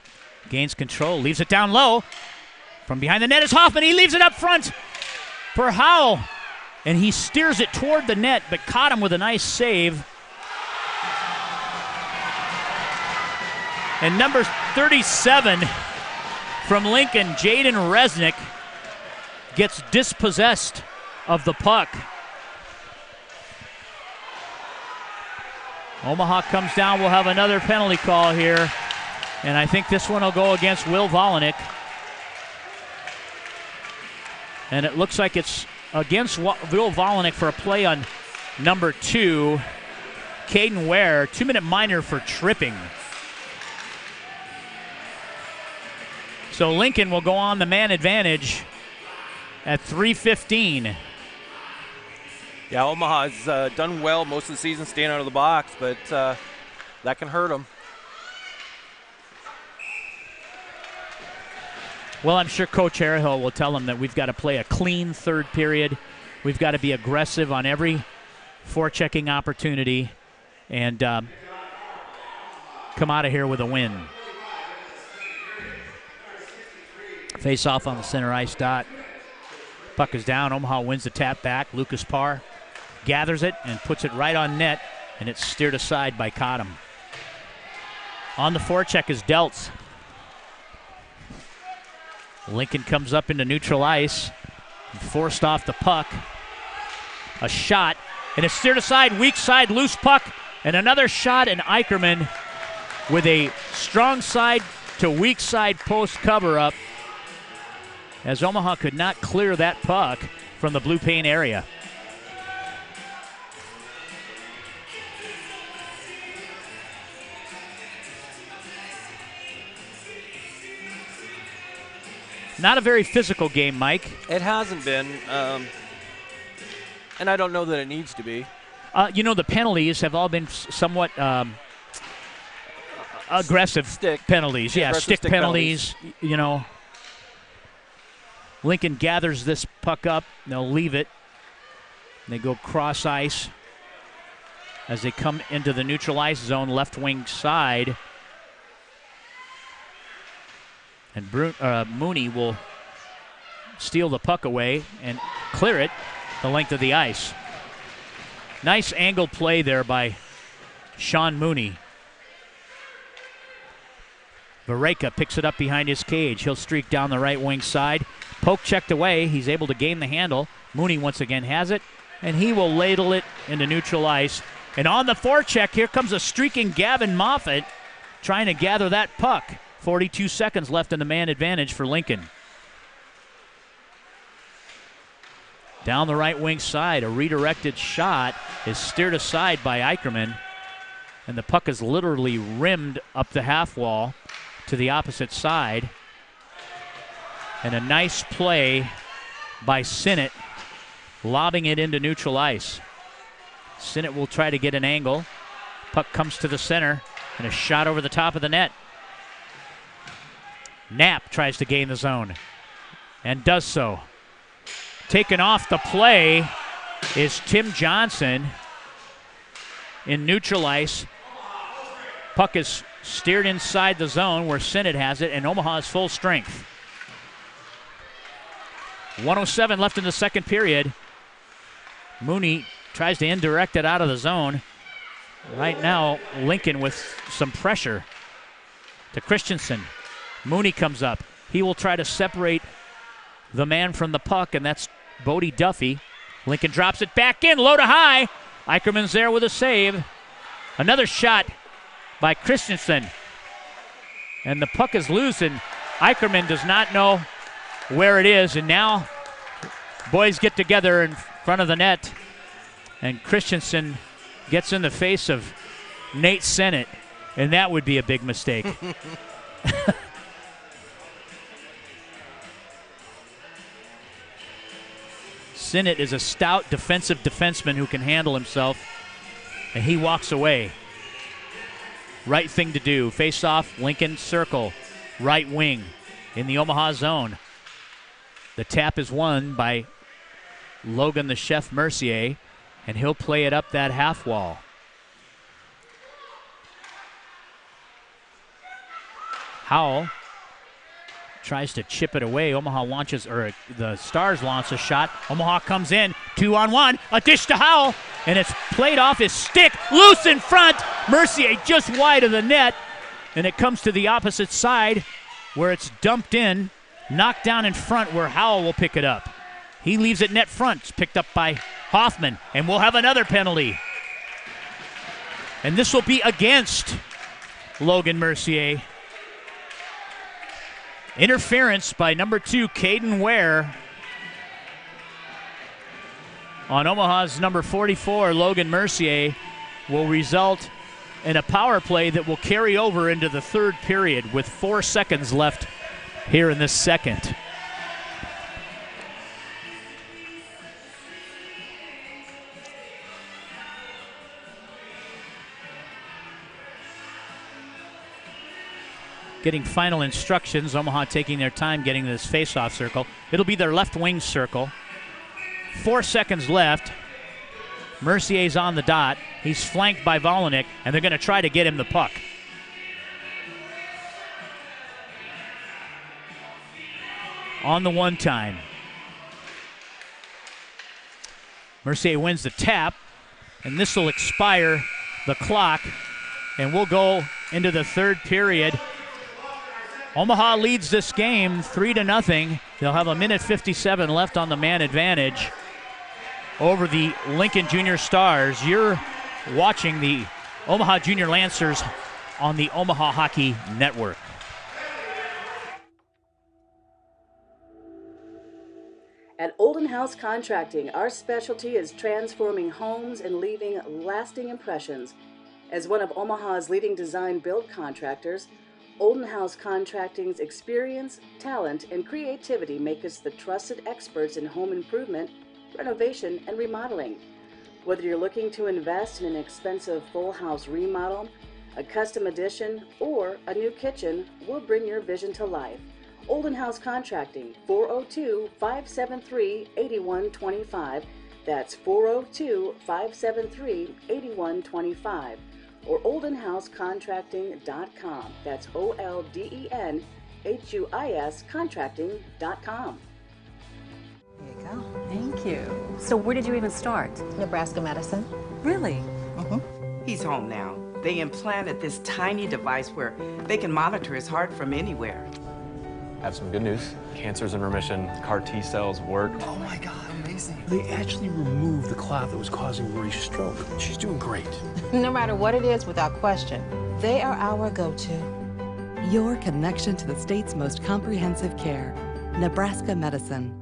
gains control, leaves it down low. From behind the net is Hoffman. He leaves it up front for Howell, and he steers it toward the net, but caught him with a nice save. And number 37 from Lincoln, Jaden Resnick, gets dispossessed of the puck. Omaha comes down. We'll have another penalty call here, and I think this one will go against Will Volinick. And it looks like it's against Will Volinick for a play on number 2, Caden Ware. 2-minute minor for tripping. So Lincoln will go on the man advantage at 3:15. Yeah, Omaha's done well most of the season staying out of the box, but that can hurt them. Well, I'm sure Coach Harahill will tell them that we've got to play a clean third period. We've got to be aggressive on every forechecking opportunity and come out of here with a win. Face off on the center ice dot. Puck is down. Omaha wins the tap back. Lucas Parr gathers it and puts it right on net, and it's steered aside by Cottom. On the forecheck is Deltz. Lincoln comes up into neutral ice and forced off the puck. A shot, and it's steered aside. Weak side, loose puck, and another shot, and Eicherman with a strong side to weak side post cover-up, as Omaha could not clear that puck from the blue paint area. Not a very physical game, Mike. It hasn't been, and I don't know that it needs to be. The penalties have all been somewhat aggressive penalties. Stick penalties, Lincoln gathers this puck up. They'll leave it. They go cross ice as they come into the neutral ice zone, left wing side. And Mooney will steal the puck away and clear it the length of the ice. Nice angle play there by Sean Mooney. Vareka picks it up behind his cage. He'll streak down the right wing side. Poke checked away. He's able to gain the handle. Mooney once again has it, and he will ladle it into neutral ice. And on the forecheck, here comes a streaking Gavin Moffett trying to gather that puck. 42 seconds left in the man advantage for Lincoln. Down the right wing side, a redirected shot is steered aside by Eicherman, and the puck is literally rimmed up the half wall to the opposite side. And a nice play by Sinnott, lobbing it into neutral ice. Sinnott will try to get an angle. Puck comes to the center, and a shot over the top of the net. Knapp tries to gain the zone and does so. Taken off the play is Tim Johnson in neutral ice. Puck is steered inside the zone where Sinnott has it, and Omaha is full strength. 1:07 left in the second period. Mooney tries to indirect it out of the zone. Right now, Lincoln with some pressure to Christensen. Mooney comes up. He will try to separate the man from the puck, and that's Bodie Duffy. Lincoln drops it back in, low to high. Eicherman's there with a save. Another shot by Christensen. And the puck is loose, and Eicherman does not know where it is. And now boys get together in front of the net, and Christensen gets in the face of Nate Sinnott, and that would be a big mistake. in it is a stout defensive defenseman who can handle himself, and he walks away. Right thing to do. Face off, Lincoln circle, right wing in the Omaha zone. The tap is won by Logan the Chef Mercier, and he'll play it up that half wall. Howell tries to chip it away. Omaha launches, or the Stars launch a shot. Omaha comes in, 2-on-1, a dish to Howell, and it's played off his stick, loose in front. Mercier just wide of the net, and it comes to the opposite side where it's dumped in, knocked down in front where Howell will pick it up. He leaves it net front. It's picked up by Hoffman, and we'll have another penalty. And this will be against Logan Mercier. Interference by number 2, Caden Ware, on Omaha's number 44, Logan Mercier, will result in a power play that will carry over into the third period with 4 seconds left here in this second. Getting final instructions. Omaha taking their time getting to this face-off circle. It'll be their left wing circle. 4 seconds left. Mercier's on the dot. He's flanked by Volinick, and they're going to try to get him the puck. On the one time. Mercier wins the tap, and this will expire the clock, and we'll go into the third period. Omaha leads this game 3-0. They'll have 1:57 left on the man advantage over the Lincoln Junior Stars. You're watching the Omaha Junior Lancers on the Omaha Hockey Network. At Olden House Contracting, our specialty is transforming homes and leaving lasting impressions. As one of Omaha's leading design build contractors, Olden House Contracting's experience, talent, and creativity make us the trusted experts in home improvement, renovation, and remodeling. Whether you're looking to invest in an expensive full house remodel, a custom addition, or a new kitchen, we'll bring your vision to life. Olden House Contracting, 402-573-8125. That's 402-573-8125. Or oldenhousecontracting.com. That's OLDENHUIS contracting.com. There you go. Thank you. So where did you even start? Nebraska Medicine. Really? He's home now. They implanted this tiny device where they can monitor his heart from anywhere. I have some good news. Cancer's in remission. CAR T cells worked. Oh my God, amazing. They actually removed the clot that was causing Rory's stroke. She's doing great. No matter what it is, without question, they are our go-to. Your connection to the state's most comprehensive care. Nebraska Medicine.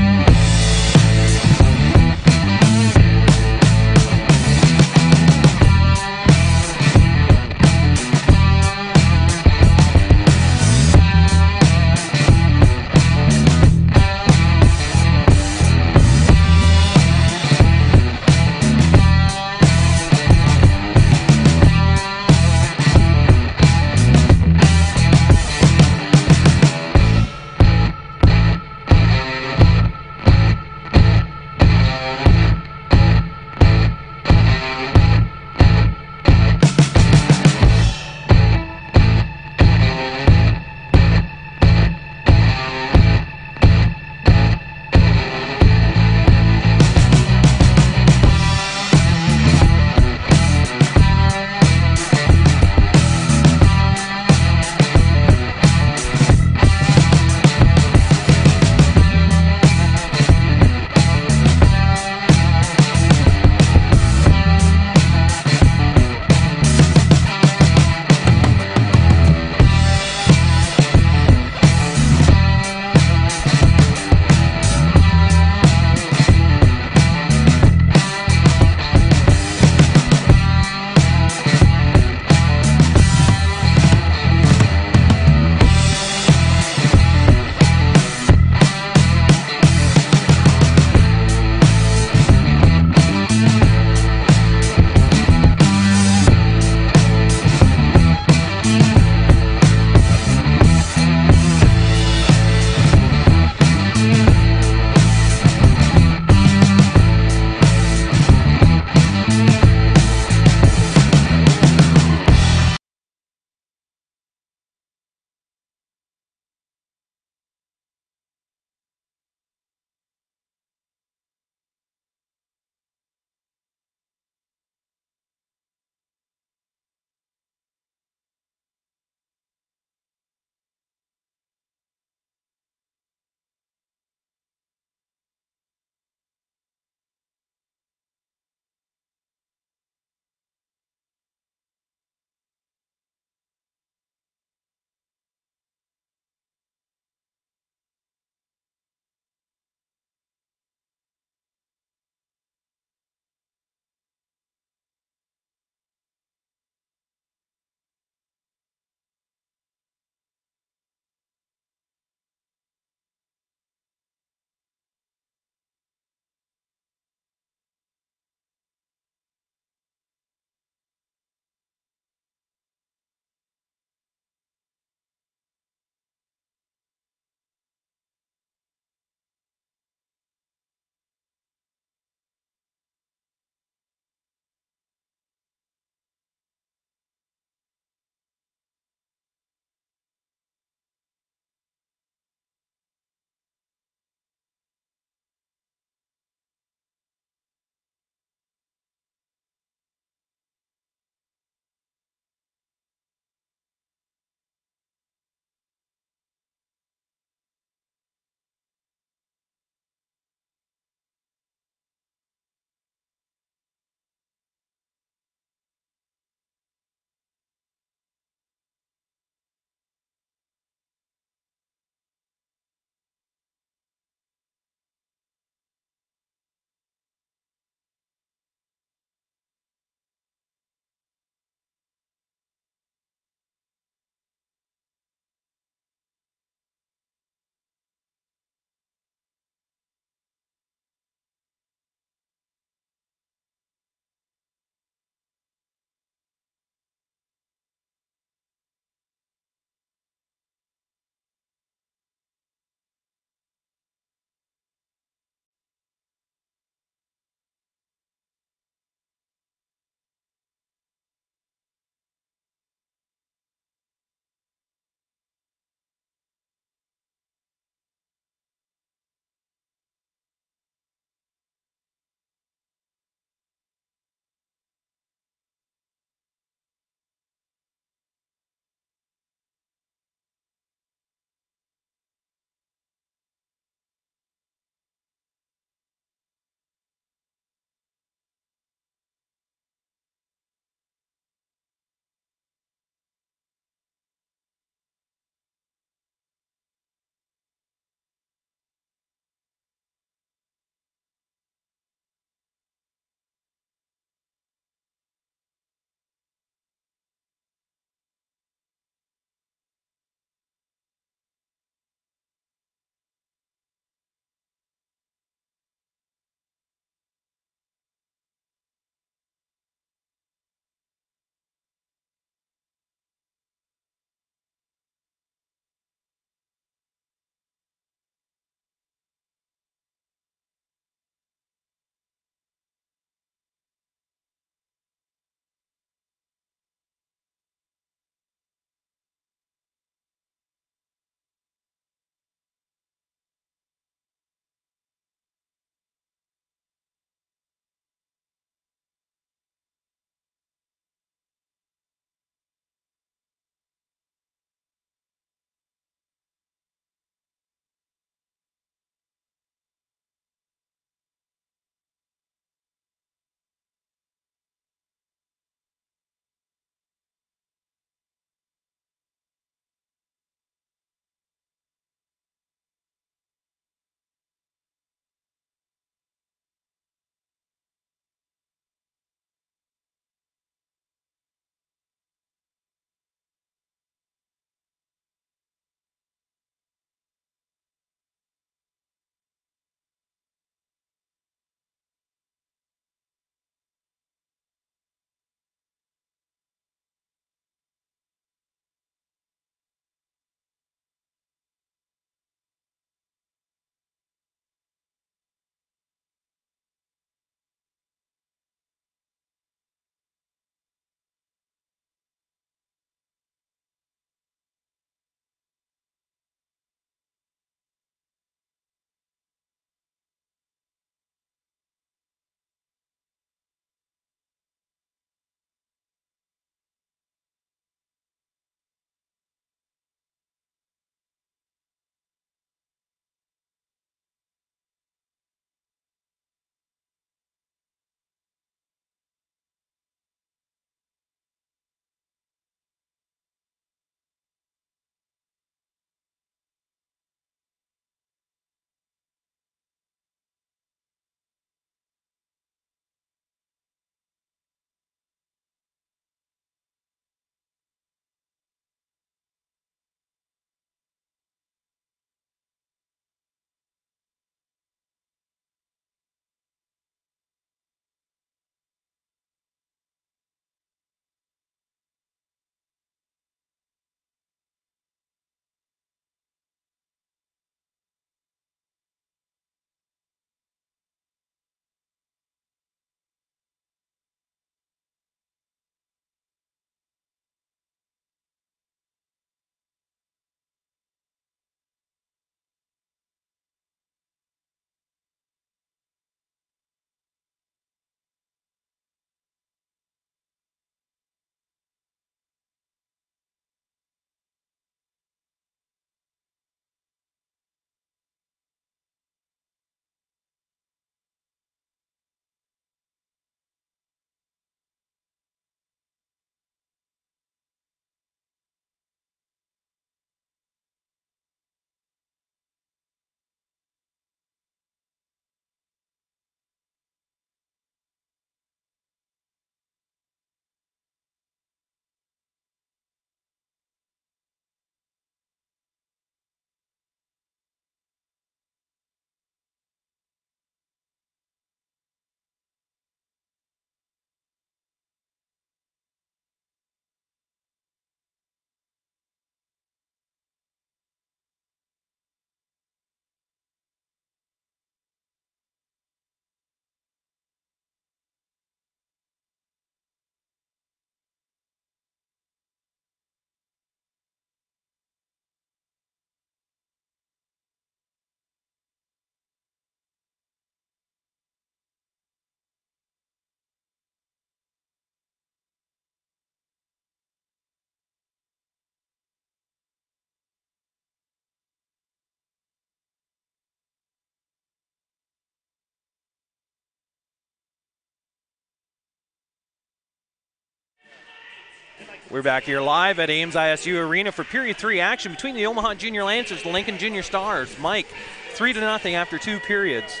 We're back here live at Ames ISU Arena for Period 3 action between the Omaha Junior Lancers and the Lincoln Junior Stars. Mike, 3-0 after 2 periods.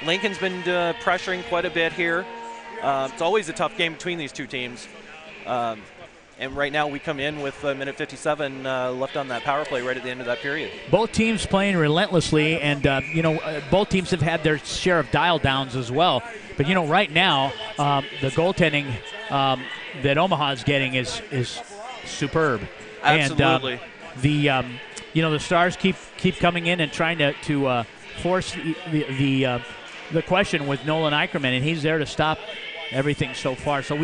Lincoln's been pressuring quite a bit here. It's always a tough game between these two teams. And right now we come in with a minute 57 left on that power play right at the end of that period. Both teams playing relentlessly, and both teams have had their share of dial downs as well. But right now the goaltending that Omaha is getting is superb. Absolutely. And the Stars keep coming in and trying to force the question with Nolan Eicherman, and he's there to stop everything so far. So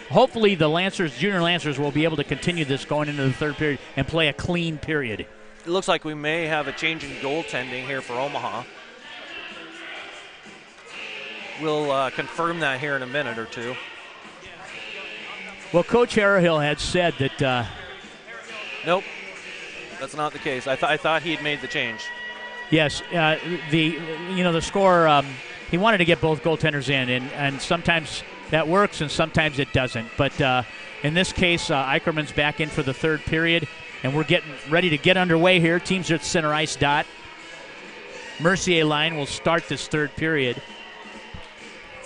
hopefully the Junior Lancers will be able to continue this going into the third period and play a clean period. It looks like we may have a change in goaltending here for Omaha. We'll confirm that here in a minute or two. Well, Coach Harrahill had said that. Nope, that's not the case. I thought he had made the change. Yes, the score. He wanted to get both goaltenders in, and sometimes that works and sometimes it doesn't. But in this case, Eicherman's back in for the third period, and we're getting ready to get underway here. Teams are at center ice dot. Mercier line will start this third period,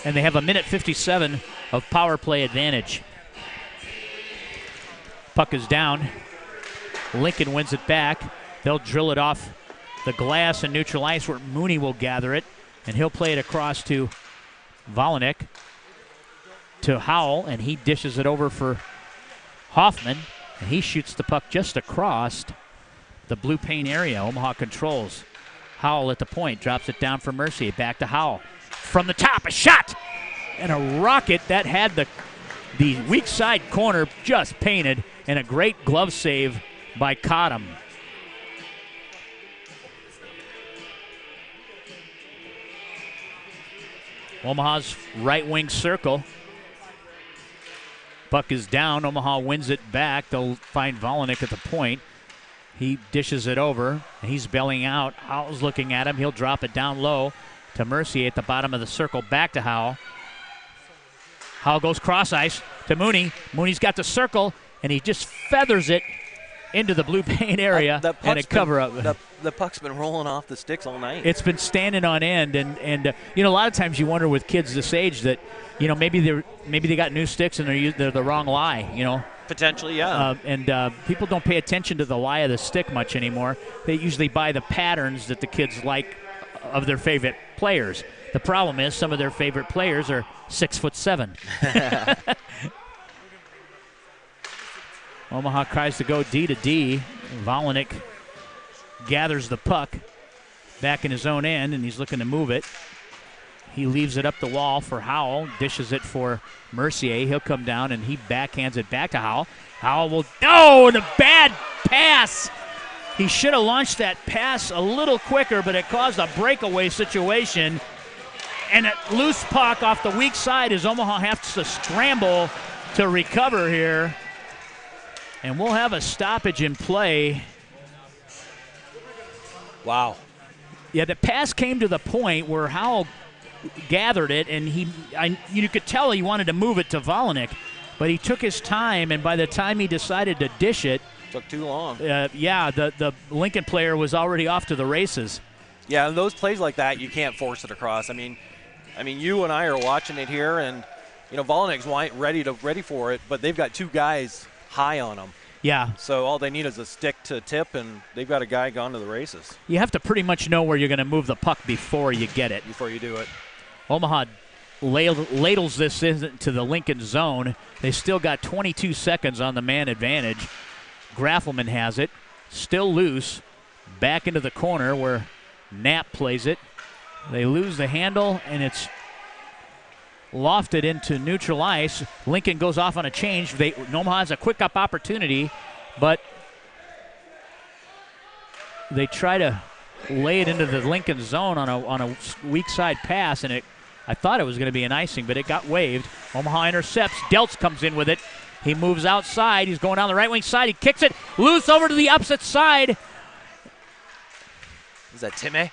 and they have a minute 57 of power play advantage. Puck is down. Lincoln wins it back. They'll drill it off the glass and neutral ice where Mooney will gather it, and he'll play it across to Volinick, to Howell, and he dishes it over for Hoffman, and he shoots the puck just across the blue paint area. Omaha controls. Howell at the point, drops it down for Mercier, back to Howell. From the top, a shot, and a rocket that had the weak side corner just painted, and a great glove save by Cottom. Omaha's right wing circle. Puck is down. Omaha wins it back. They'll find Volinick at the point. He dishes it over. He's bailing out. Howell's looking at him. He'll drop it down low to Mercier at the bottom of the circle. Back to Howell. Howell goes cross ice to Mooney. Mooney's got the circle, and he just feathers it into the blue paint area and a cover-up. The puck's been rolling off the sticks all night. It's been standing on end, and a lot of times you wonder with kids this age that, maybe they got new sticks and they're the wrong lie, Potentially, yeah. And people don't pay attention to the lie of the stick much anymore. They usually buy the patterns that the kids like of their favorite players. The problem is some of their favorite players are 6'7". Omaha tries to go D to D. Volinick gathers the puck back in his own end, and he's looking to move it. He leaves it up the wall for Howell, dishes it for Mercier. He'll come down, and he backhands it back to Howell. Howell will, and a bad pass. He should have launched that pass a little quicker, but it caused a breakaway situation. And a loose puck off the weak side as Omaha has to scramble to recover here. And we'll have a stoppage in play. Wow. Yeah, the pass came to the point where Howell gathered it, and you could tell he wanted to move it to Volinick, but he took his time, and by the time he decided to dish it, took too long. The Lincoln player was already off to the races. Yeah, and those plays like that, you can't force it across. I mean, you and I are watching it here, and Volinick's ready for it, but they've got two guys high on them. Yeah. So all they need is a stick to tip, and they've got a guy gone to the races. You have to pretty much know where you're going to move the puck before you get it. Before you do it. Omaha ladles this into the Lincoln zone. They still got 22 seconds on the man advantage. Graffelman has it. Still loose. Back into the corner where Knapp plays it. They lose the handle, and it's lofted into neutral ice. Lincoln goes off on a change. Omaha has a quick up opportunity, but they try to lay it into the Lincoln zone on a weak side pass, and I thought it was going to be an icing, but it got waived. Omaha intercepts. Deltz comes in with it. He moves outside. He's going down the right wing side. He kicks it loose over to the opposite side. Is that Timmy?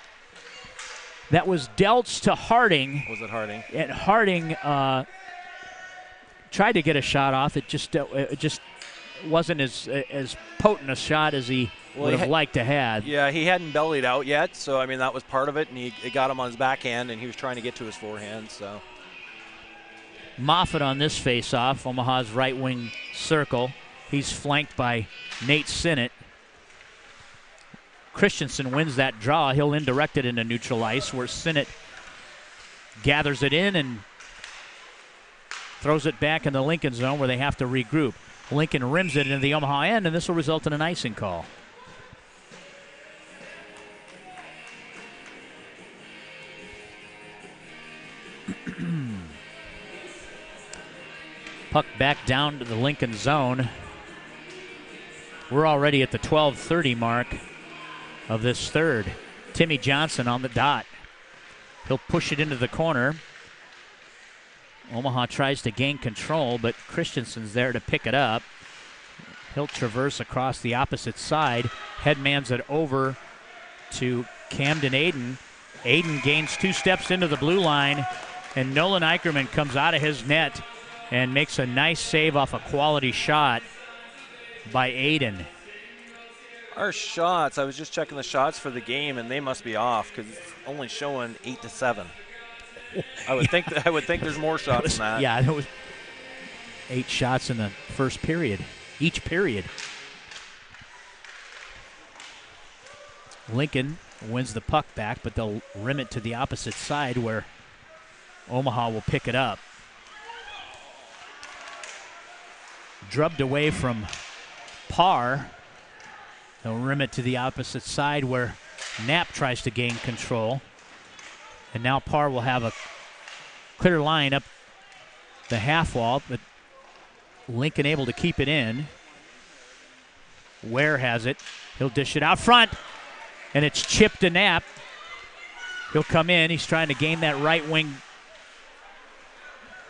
That was Deltz to Harding. Was it Harding? And Harding tried to get a shot off. It just wasn't as potent a shot as he would have liked to have. Yeah, he hadn't bellied out yet, so I mean that was part of it, and it got him on his backhand, and he was trying to get to his forehand. So Moffitt on this face-off, Omaha's right wing circle. He's flanked by Nate Sinnott. Christensen wins that draw. He'll indirect it into neutral ice, where Sinnott gathers it in and throws it back in the Lincoln zone, where they have to regroup. Lincoln rims it into the Omaha end, and this will result in an icing call. Puck back down to the Lincoln zone. We're already at the 12:30 mark of this third. Timmy Johnson on the dot. He'll push it into the corner. Omaha tries to gain control, but Christensen's there to pick it up. He'll traverse across the opposite side. Headmans it over to Camden Aiden. Aiden gains 2 steps into the blue line, and Nolan Eicherman comes out of his net and makes a nice save off a quality shot by Aiden. our shots, I was just checking the shots for the game, and they must be off because it's only showing 8-7. I would think there's more shots than that. Yeah, there was 8 shots in the first period, each period. Lincoln wins the puck back, but they'll rim it to the opposite side where Omaha will pick it up. Drubbed away from Parr. They'll rim it to the opposite side where Knapp tries to gain control. And now Parr will have a clear line up the half wall, but Lincoln able to keep it in. Ware has it. He'll dish it out front, and it's chipped to Knapp. He'll come in. He's trying to gain that right wing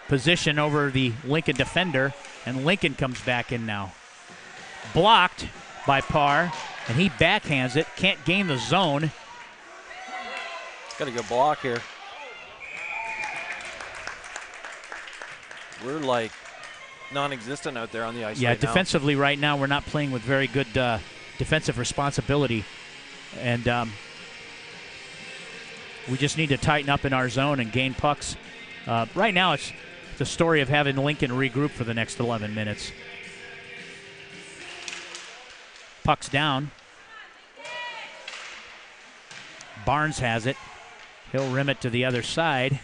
position over the Lincoln defender, and Lincoln comes back in now. Blocked by Parr, and he backhands it. Can't gain the zone. Got a good block here. We're like non-existent out there on the ice. Yeah, right defensively right now we're not playing with very good defensive responsibility, and we just need to tighten up in our zone and gain pucks. Right now it's the story of having Lincoln regroup for the next 11 minutes. Puck's down. Barnes has it. He'll rim it to the other side.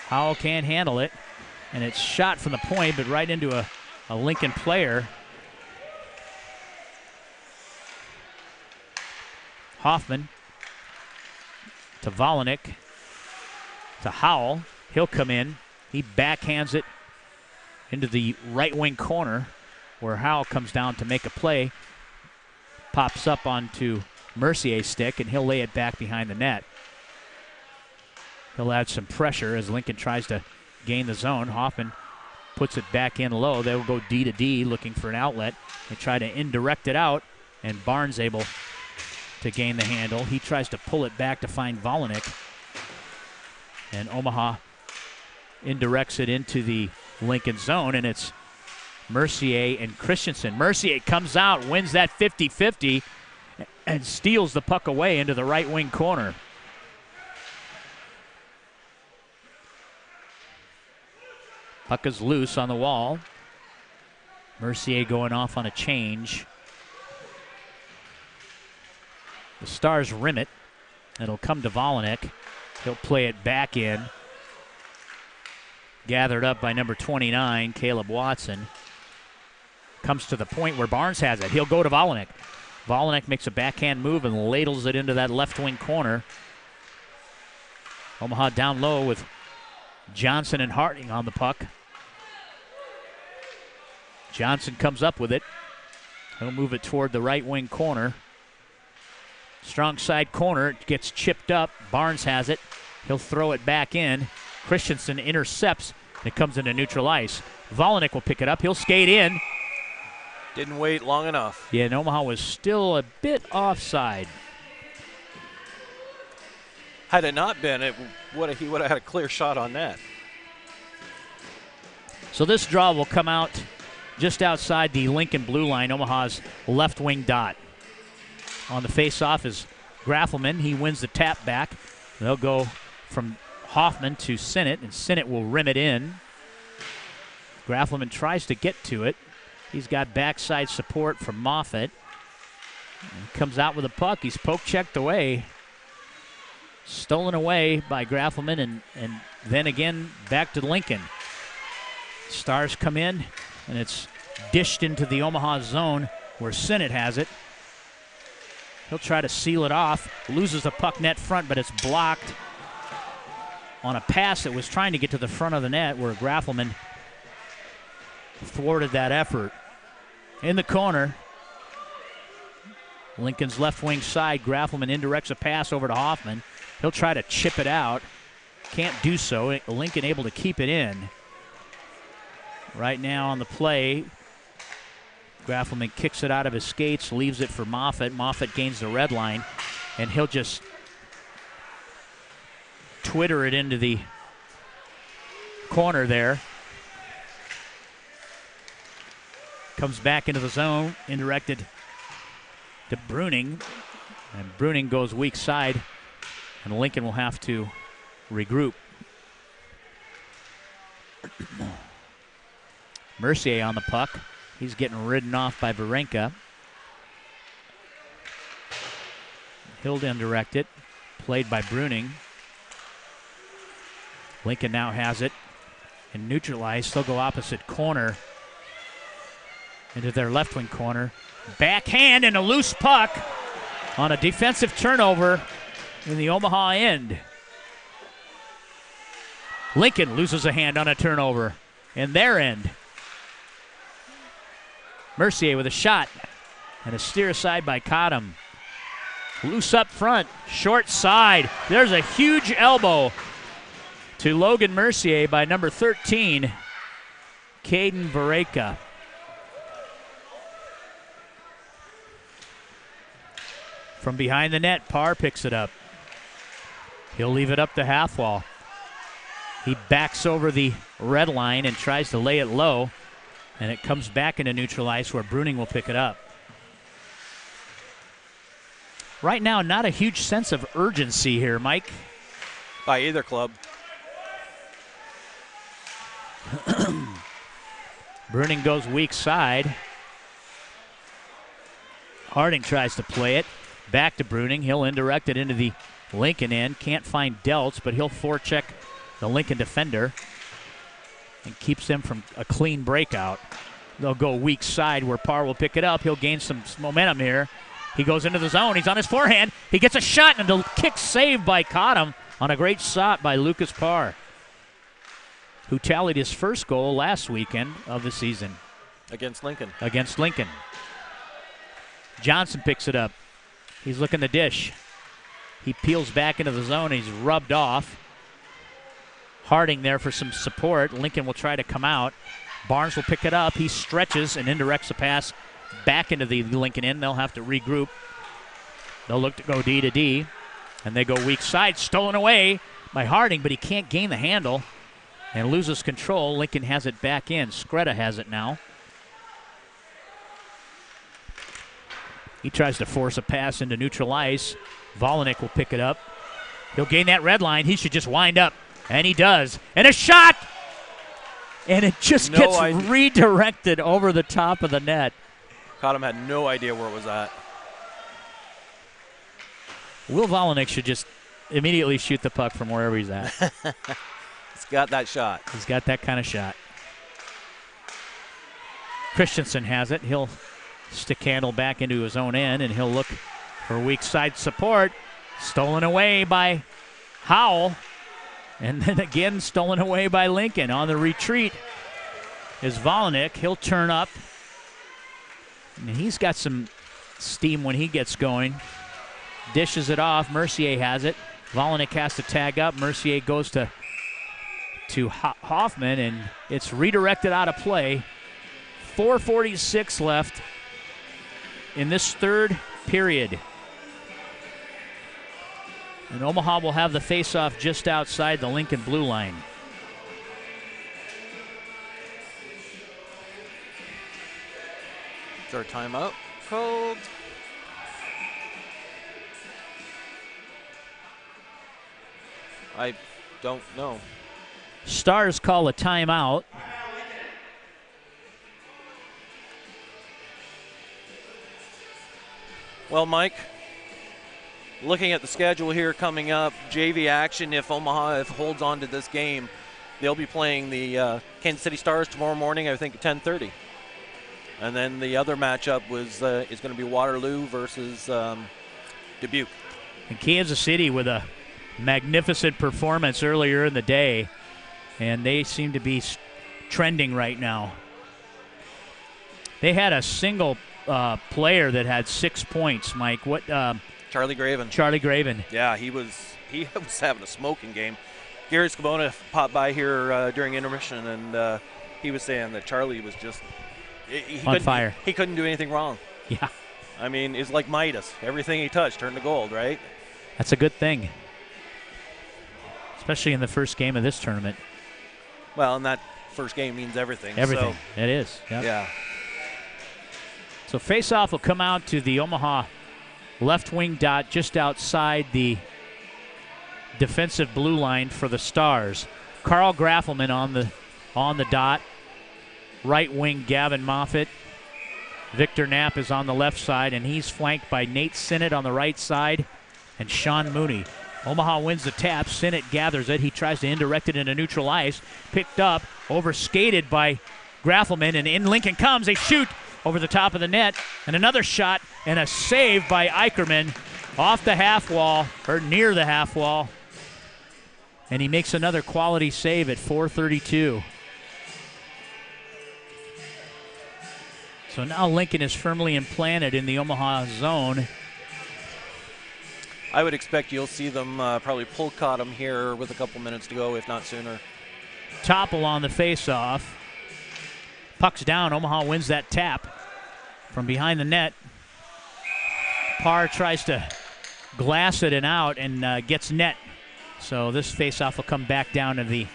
Howell can't handle it. And it's shot from the point, but right into a Lincoln player. Hoffman to Volinick to Howell. He'll come in. He backhands it into the right wing corner where Howell comes down to make a play. Pops up onto Mercier's stick, and he'll lay it back behind the net. He'll add some pressure as Lincoln tries to gain the zone. Hoffman puts it back in low. They'll go D to D looking for an outlet. They try to indirect it out, and Barnes able to gain the handle. He tries to pull it back to find Volinick, and Omaha indirects it into the Lincoln zone, and it's Mercier and Christensen. Mercier comes out, wins that 50-50, and steals the puck away into the right wing corner. Puck is loose on the wall. Mercier going off on a change. The Stars rim it. It'll come to Volinick. He'll play it back in. Gathered up by number 29, Caleb Watson. Comes to the point where Barnes has it. He'll go to Volinick. Volinick makes a backhand move and ladles it into that left wing corner. Omaha down low with Johnson and Harding on the puck. Johnson comes up with it. He'll move it toward the right wing corner. Strong side corner. It gets chipped up. Barnes has it. He'll throw it back in. Christensen intercepts. And it comes into neutral ice. Volinick will pick it up. He'll skate in. Didn't wait long enough. Yeah, and Omaha was still a bit offside. Had it not been, he would have had a clear shot on that. So this draw will come out just outside the Lincoln blue line, Omaha's left wing dot. On the face-off is Graffelman. He wins the tap back. They'll go from Hoffman to Sinnott, and Sinnott will rim it in. Graffelman tries to get to it. He's got backside support from Moffitt. He comes out with a puck. He's poke-checked away. Stolen away by Graffelman, and then again back to Lincoln. Stars come in, and it's dished into the Omaha zone where Sinnott has it. He'll try to seal it off. Loses the puck net front, but it's blocked on a pass that was trying to get to the front of the net where Graffelman thwarted that effort. In the corner, Lincoln's left wing side, Graffelman indirects a pass over to Hoffman. He'll try to chip it out. Can't do so. Lincoln able to keep it in. Right now on the play, Graffelman kicks it out of his skates, leaves it for Moffitt. Moffitt gains the red line, and he'll just twitter it into the corner there. Comes back into the zone, indirected to Bruning, and Bruning goes weak side, and Lincoln will have to regroup. Mercier on the puck. He's getting ridden off by Varenka. He'll indirect it, played by Bruning. Lincoln now has it and neutralized. They'll go opposite corner into their left wing corner. Backhand and a loose puck on a defensive turnover in the Omaha end. Lincoln loses a hand on a turnover in their end. Mercier with a shot and a steer aside by Cottom. Loose up front, short side. There's a huge elbow to Logan Mercier by number 13, Caden Varenka. From behind the net, Parr picks it up. He'll leave it up the half wall. He backs over the red line and tries to lay it low, and it comes back into neutral ice where Bruning will pick it up. Right now, not a huge sense of urgency here, Mike. By either club. Bruning goes weak side. Harding tries to play it. Back to Bruning. He'll indirect it into the Lincoln end. Can't find Delts, but he'll forecheck the Lincoln defender and keeps them from a clean breakout. They'll go weak side where Parr will pick it up. He'll gain some momentum here. He goes into the zone. He's on his forehand. He gets a shot, and the kick saved by Cottom on a great shot by Lucas Parr, who tallied his first goal last weekend of the season. Against Lincoln. Against Lincoln. Johnson picks it up. He's looking to dish. He peels back into the zone. He's rubbed off. Harding there for some support. Lincoln will try to come out. Barnes will pick it up. He stretches and indirects a pass back into the Lincoln end. They'll have to regroup. They'll look to go D to D. And they go weak side. Stolen away by Harding, but he can't gain the handle and loses control. Lincoln has it back in. Skreda has it now. He tries to force a pass into neutral ice. Volinick will pick it up. He'll gain that red line. He should just wind up. And he does. And a shot! And it just gets redirected over the top of the net. Cottom had no idea where it was at. Will Volinick should just immediately shoot the puck from wherever he's at. He's got that shot. He's got that kind of shot. Christensen has it. He'll stick handle back into his own end, and he'll look for weak side support. Stolen away by Howell. And then again stolen away by Lincoln. On the retreat is Volinick. He'll turn up. And he's got some steam when he gets going. Dishes it off. Mercier has it. Volinick has to tag up. Mercier goes to Hoffman, and it's redirected out of play. 4:46 left in this third period. And Omaha will have the faceoff just outside the Lincoln blue line. there a timeout called? I don't know. Stars call a timeout. Well, Mike, looking at the schedule here coming up, JV action, if Omaha holds on to this game, they'll be playing the Kansas City Stars tomorrow morning, I think, at 10:30. And then the other matchup is going to be Waterloo versus Dubuque. And Kansas City with a magnificent performance earlier in the day, and they seem to be trending right now. They had a single player that had 6 points, Mike. What? Charlie Graven. Charlie Graven. Yeah, he was having a smoking game. Gary Scabona popped by here during intermission, and he was saying that Charlie was just on fire. He couldn't do anything wrong. Yeah. I mean, it's like Midas. Everything he touched turned to gold, right? That's a good thing, especially in the first game of this tournament. Well, and that first game means everything. Everything. So. It is. Yep. Yeah. So face-off will come out to the Omaha left wing dot just outside the defensive blue line for the Stars. Carl Graffelman on the dot. Right wing Gavin Moffitt. Victor Knapp is on the left side, and he's flanked by Nate Sinnott on the right side and Sean Mooney. Omaha wins the tap. Sinnott gathers it. He tries to indirect it into neutral ice. Picked up, overskated by Graffelman, and in Lincoln comes. They shoot over the top of the net, and another shot and a save by Eicherman off the half wall, or near the half wall. And he makes another quality save at 4:32. So now Lincoln is firmly implanted in the Omaha zone. I would expect you'll see them probably pull caught him here with a couple minutes to go, if not sooner. Topple on the face-off. Puck's down. Omaha wins that tap from behind the net. Parr tries to glass it and out and gets net. So this face-off will come back down to the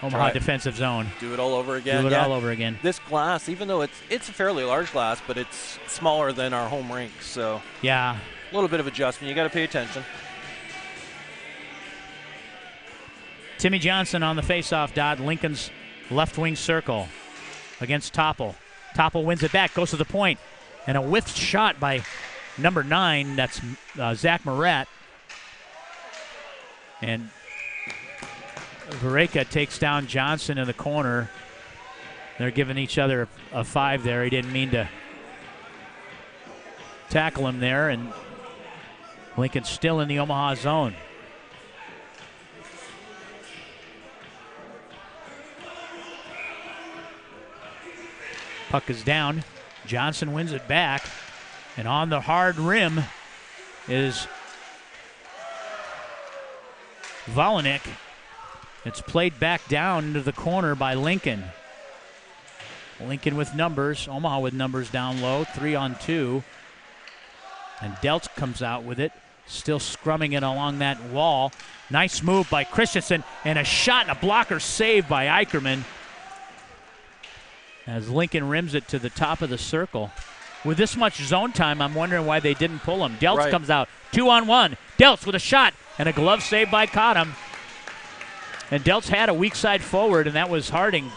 Omaha defensive zone. Do it all over again. Do it all over again. This glass, even though it's a fairly large glass, but it's smaller than our home rink, so yeah, a little bit of adjustment. You got to pay attention. Timmy Johnson on the face-off dot. Lincoln's left wing circle against Topple. Topple wins it back, goes to the point, and a whiffed shot by number 9. That's Zach Morat. And Vareka takes down Johnson in the corner. They're giving each other a 5 there. He didn't mean to tackle him there, and Lincoln's still in the Omaha zone. Puck is down. Johnson wins it back, and on the hard rim is Volanik. It's played back down into the corner by Lincoln. Lincoln with numbers, Omaha with numbers down low, 3-on-2. And Deltz comes out with it, still scrumming it along that wall. Nice move by Christensen, and a shot and a blocker save by Eicherman as Lincoln rims it to the top of the circle. With this much zone time, I'm wondering why they didn't pull him. Deltz comes out, 2-on-1. Deltz with a shot and a glove save by Cottom. And Deltz had a weak side forward, and that was Harding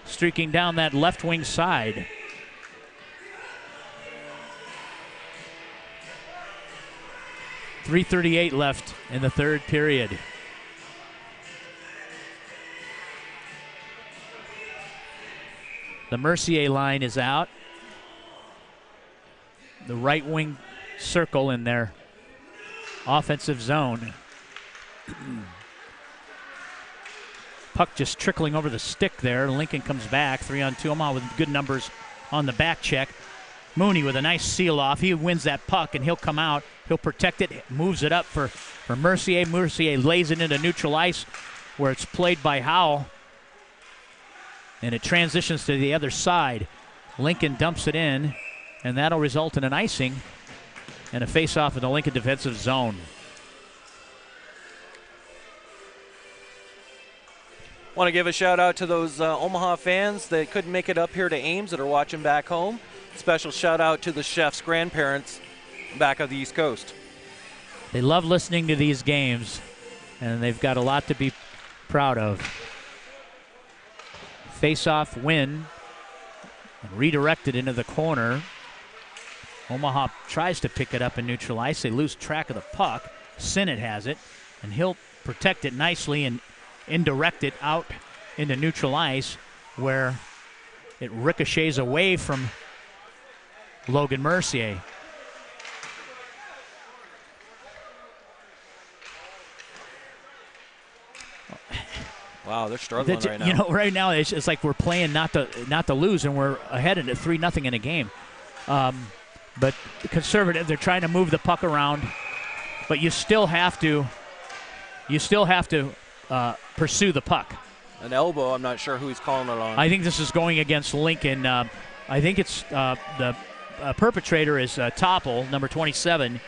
streaking down that left wing side. .338 left in the third period. The Mercier line is out. The right wing circle in their offensive zone. Puck just trickling over the stick there. Lincoln comes back, 3-on-2. Omaha with good numbers on the back check. Mooney with a nice seal off. He wins that puck, and he'll come out. He'll protect it, moves it up for Mercier. Mercier lays it into neutral ice where it's played by Howell. And it transitions to the other side. Lincoln dumps it in, and that'll result in an icing and a face-off in the Lincoln defensive zone. Want to give a shout out to those Omaha fans that couldn't make it up here to Ames that are watching back home. special shout out to the chef's grandparents back of the East Coast. They love listening to these games, and they've got a lot to be proud of. Face-off win, and redirected into the corner. Omaha tries to pick it up in neutral ice. They lose track of the puck. Sinnott has it, and he'll protect it nicely and indirect it out into neutral ice, where it ricochets away from Logan Mercier. Wow, they're struggling right now. You know, right now it's like we're playing not to lose, and we're ahead at 3-0 in a game. But conservative, they're trying to move the puck around, but you still have to pursue the puck. An elbow, I'm not sure who he's calling it on. I think this is going against Lincoln. I think it's the perpetrator is Topple, number 27,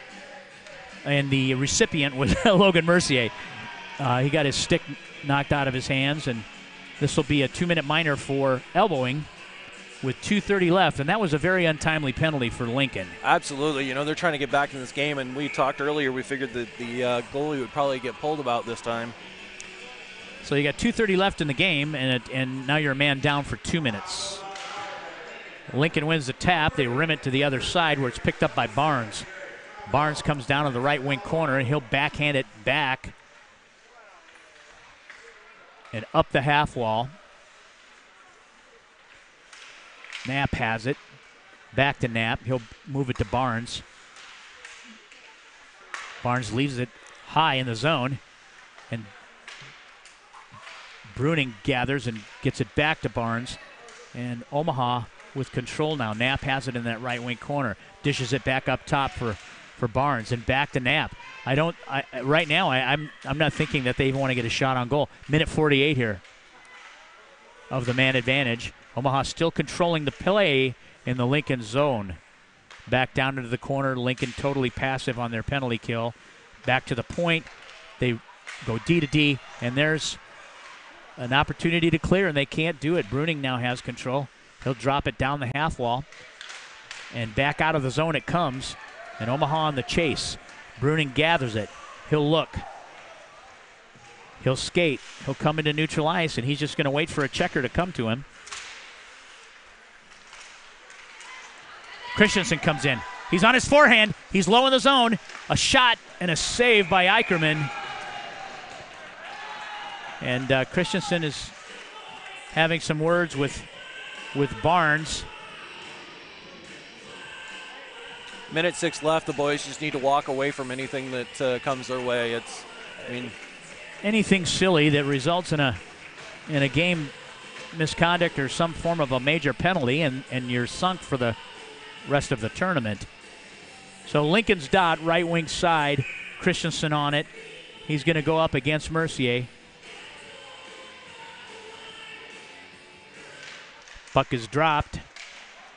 and the recipient was Logan Mercier. He got his stick knocked out of his hands, and this will be a 2-minute minor for elbowing with 2:30 left, and that was a very untimely penalty for Lincoln. Absolutely. You know, they're trying to get back in this game, and we talked earlier, we figured that the goalie would probably get pulled about this time. So you got 2:30 left in the game, and now you're a man down for 2 minutes. Lincoln wins the tap. They rim it to the other side where it's picked up by Barnes. Barnes comes down to the right wing corner, and he'll backhand it back and up the half wall. Knapp has it. Back to Knapp. He'll move it to Barnes. Barnes leaves it high in the zone, and Bruning gathers and gets it back to Barnes. And Omaha with control now. Knapp has it in that right wing corner. Dishes it back up top for Barnes, and back to Knapp. Right now I'm not thinking that they even want to get a shot on goal. Minute 48 here of the man advantage. Omaha still controlling the play in the Lincoln zone. Back down into the corner. Lincoln totally passive on their penalty kill. Back to the point. They go D to D, and there's an opportunity to clear, and they can't do it. Bruning now has control. He'll drop it down the half wall, and back out of the zone it comes, and Omaha on the chase. Bruning gathers it. He'll look. He'll skate. He'll come into neutral ice, and he's just going to wait for a checker to come to him. Christensen comes in. He's on his forehand. He's low in the zone. A shot and a save by Eicherman. And Christensen is having some words with Barnes. Minute 6 left. The boys just need to walk away from anything that comes their way. Anything silly that results in a game misconduct or some form of a major penalty, and you're sunk for the rest of the tournament. So Lincoln's dot, right wing side, Christensen on it. He's going to go up against Mercier. Puck is dropped.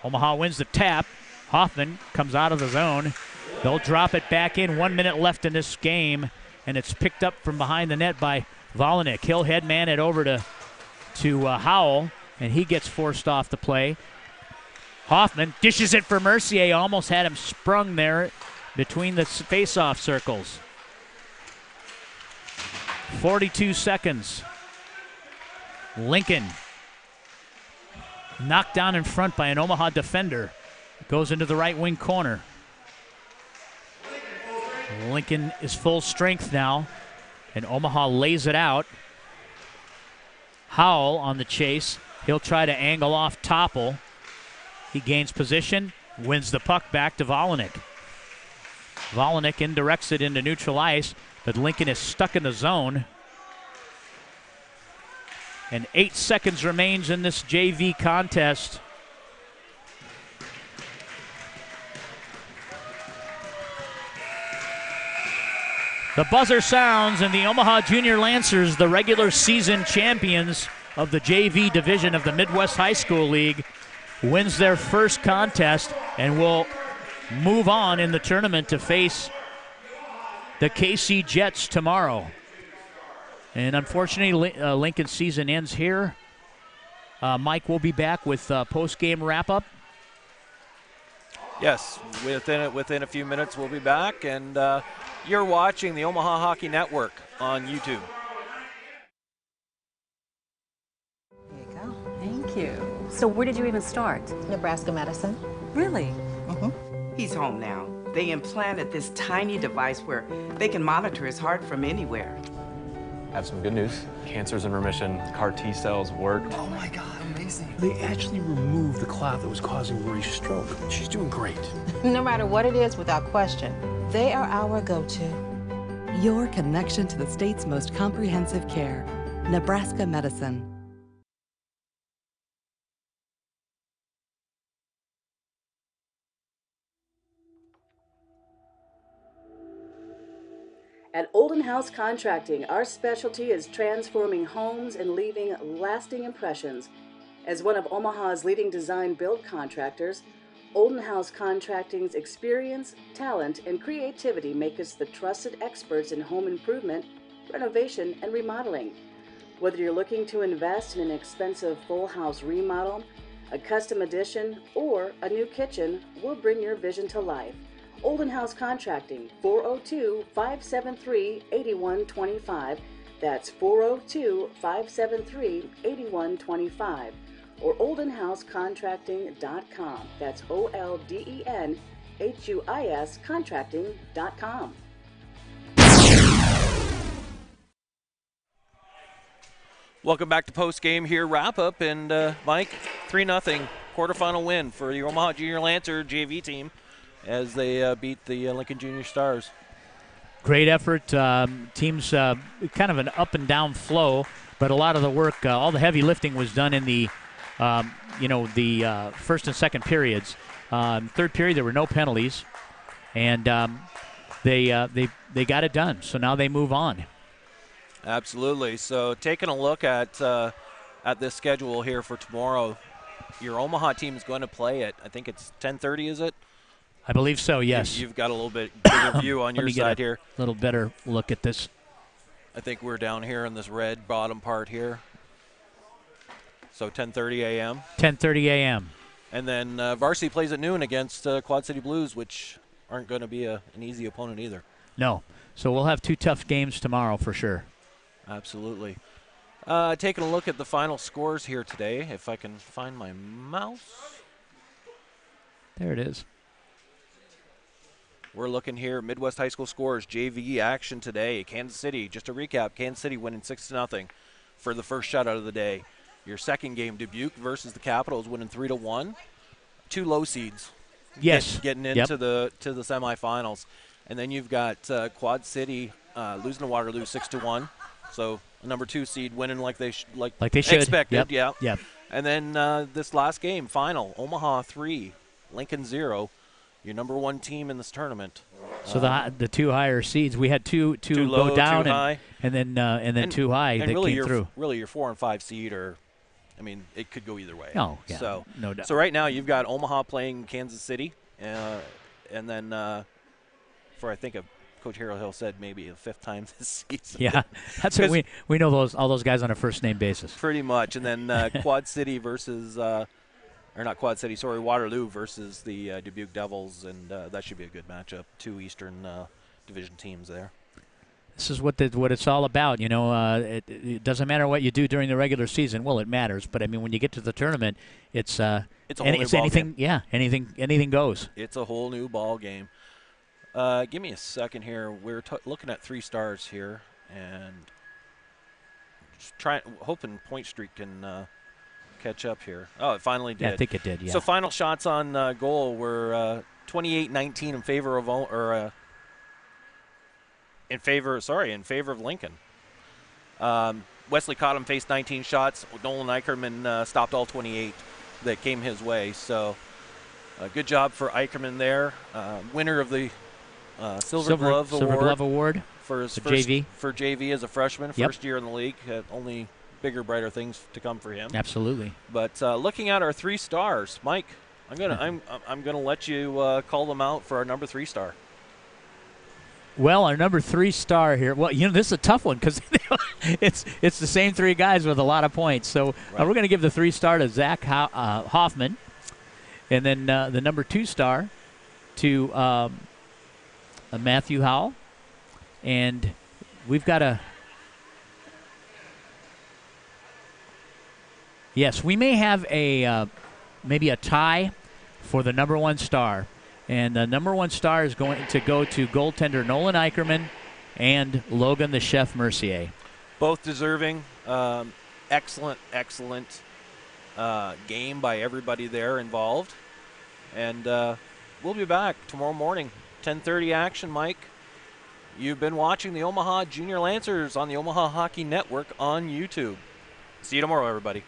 Omaha wins the tap. Hoffman comes out of the zone. They'll drop it back in. 1 minute left in this game, and it's picked up from behind the net by Volinick. He'll headman it over to Howell, and he gets forced off the play. Hoffman dishes it for Mercier. Almost had him sprung there between the face-off circles. 42 seconds. Lincoln knocked down in front by an Omaha defender. Goes into the right wing corner. Lincoln is full strength now, and Omaha lays it out. Howell on the chase. He'll try to angle off Topple. He gains position, wins the puck back to Volinick. Volinick indirects it into neutral ice, but Lincoln is stuck in the zone. And 8 seconds remains in this JV contest. The buzzer sounds, and the Omaha Junior Lancers, the regular season champions of the JV division of the Midwest High School League, wins their first contest and will move on in the tournament to face the KC Jets tomorrow. And unfortunately, Lincoln's season ends here. Mike will be back with post-game wrap-up. Yes, within a few minutes we'll be back, and you're watching the Omaha Hockey Network on YouTube. There you go. Thank you. So where did you even start? Nebraska Medicine. Really? He's home now. They implanted this tiny device where they can monitor his heart from anywhere. I have some good news. Cancer's in remission. CAR T cells work. Oh my God, amazing. They actually removed the clot that was causing Marie's stroke. She's doing great. No matter what it is, without question, they are our go-to. Your connection to the state's most comprehensive care. Nebraska Medicine. At Olden House Contracting, our specialty is transforming homes and leaving lasting impressions. As one of Omaha's leading design build contractors, Olden House Contracting's experience, talent, and creativity make us the trusted experts in home improvement, renovation, and remodeling. Whether you're looking to invest in an expensive full house remodel, a custom addition, or a new kitchen, we'll bring your vision to life. Olden House Contracting, 402-573-8125. That's 402-573-8125. Or oldenhousecontracting.com. That's OLDENHUIS contracting.com. Welcome back to post game here, wrap up, and Mike, 3-0 quarterfinal win for the Omaha Junior Lancer JV team as they beat the Lincoln Junior Stars. Great effort. Teams kind of an up and down flow, but a lot of the work, all the heavy lifting was done in the first and second periods. Third period there were no penalties, and they got it done. So now they move on. Absolutely. So taking a look at this schedule here for tomorrow, your Omaha team is going to play at, I think it's 10:30, is it? I believe so, yes. You've got a little bit bigger view on your side here. A little better look at this. I think we're down here in this red bottom part here. So 10:30 a.m. 10:30 a.m. And then varsity plays at noon against Quad City Blues, which aren't going to be an easy opponent either. No. So we'll have two tough games tomorrow for sure. Absolutely. Taking a look at the final scores here today, if I can find my mouse. There it is. We're looking here at Midwest High School scores, JV action today. Kansas City, just to recap, Kansas City winning 6-0 for the first shutout of the day. Your second game, Dubuque versus the Capitals, winning 3-1. Two low seeds. Yes. Getting into the semifinals. And then you've got Quad City losing to Waterloo 6-1. So a number 2 seed winning like they should expected. Yep. And then this last game, final, Omaha 3, Lincoln 0. Your number 1 team in this tournament. So the two higher seeds, we had two low, go down, two high. and then two high and that really came through. Really, your 4 and 5 seed are, I mean, it could go either way. Oh, yeah, no doubt. So right now you've got Omaha playing Kansas City, and then for I think Coach Harold Hill said maybe a 5th time this season. Yeah, that's what we know all those guys on a first name basis. Pretty much, and then Quad City versus. Or not Quad City, sorry, Waterloo versus the Dubuque Devils, and that should be a good matchup. 2 Eastern Division teams there. This is what it's all about, it doesn't matter what you do during the regular season. Well, it matters, but I mean, when you get to the tournament, it's a whole new ball game. Yeah, anything goes. It's a whole new ball game. Give me a second here. We're looking at 3 stars here, and just hoping Point Streak can. Catch up here. Oh, it finally did. Yeah, I think it did, yeah. So final shots on goal were 28-19 in favor of Lincoln. Wesley Cottom faced 19 shots. Nolan Eicherman stopped all 28 that came his way. So good job for Eicherman there. Winner of the Silver Glove Award for his JV. For JV as a freshman, first year in the league. Only bigger, brighter things to come for him. Absolutely. But looking at our 3 stars, Mike, I'm gonna let you call them out for our number 3 star. Well, our number 3 star here. Well, this is a tough one because it's the same 3 guys with a lot of points. So we're going to give the 3 star to Zach Hoffman, and then the number 2 star to Matthew Howell. And we've got a... Yes, we may have a maybe a tie for the number 1 star. And the number 1 star is going to go to goaltender Nolan Eicherman and Logan the Chef Mercier. Both deserving. Excellent game by everybody there involved. And we'll be back tomorrow morning, 10:30 action, Mike. You've been watching the Omaha Junior Lancers on the Omaha Hockey Network on YouTube. See you tomorrow, everybody.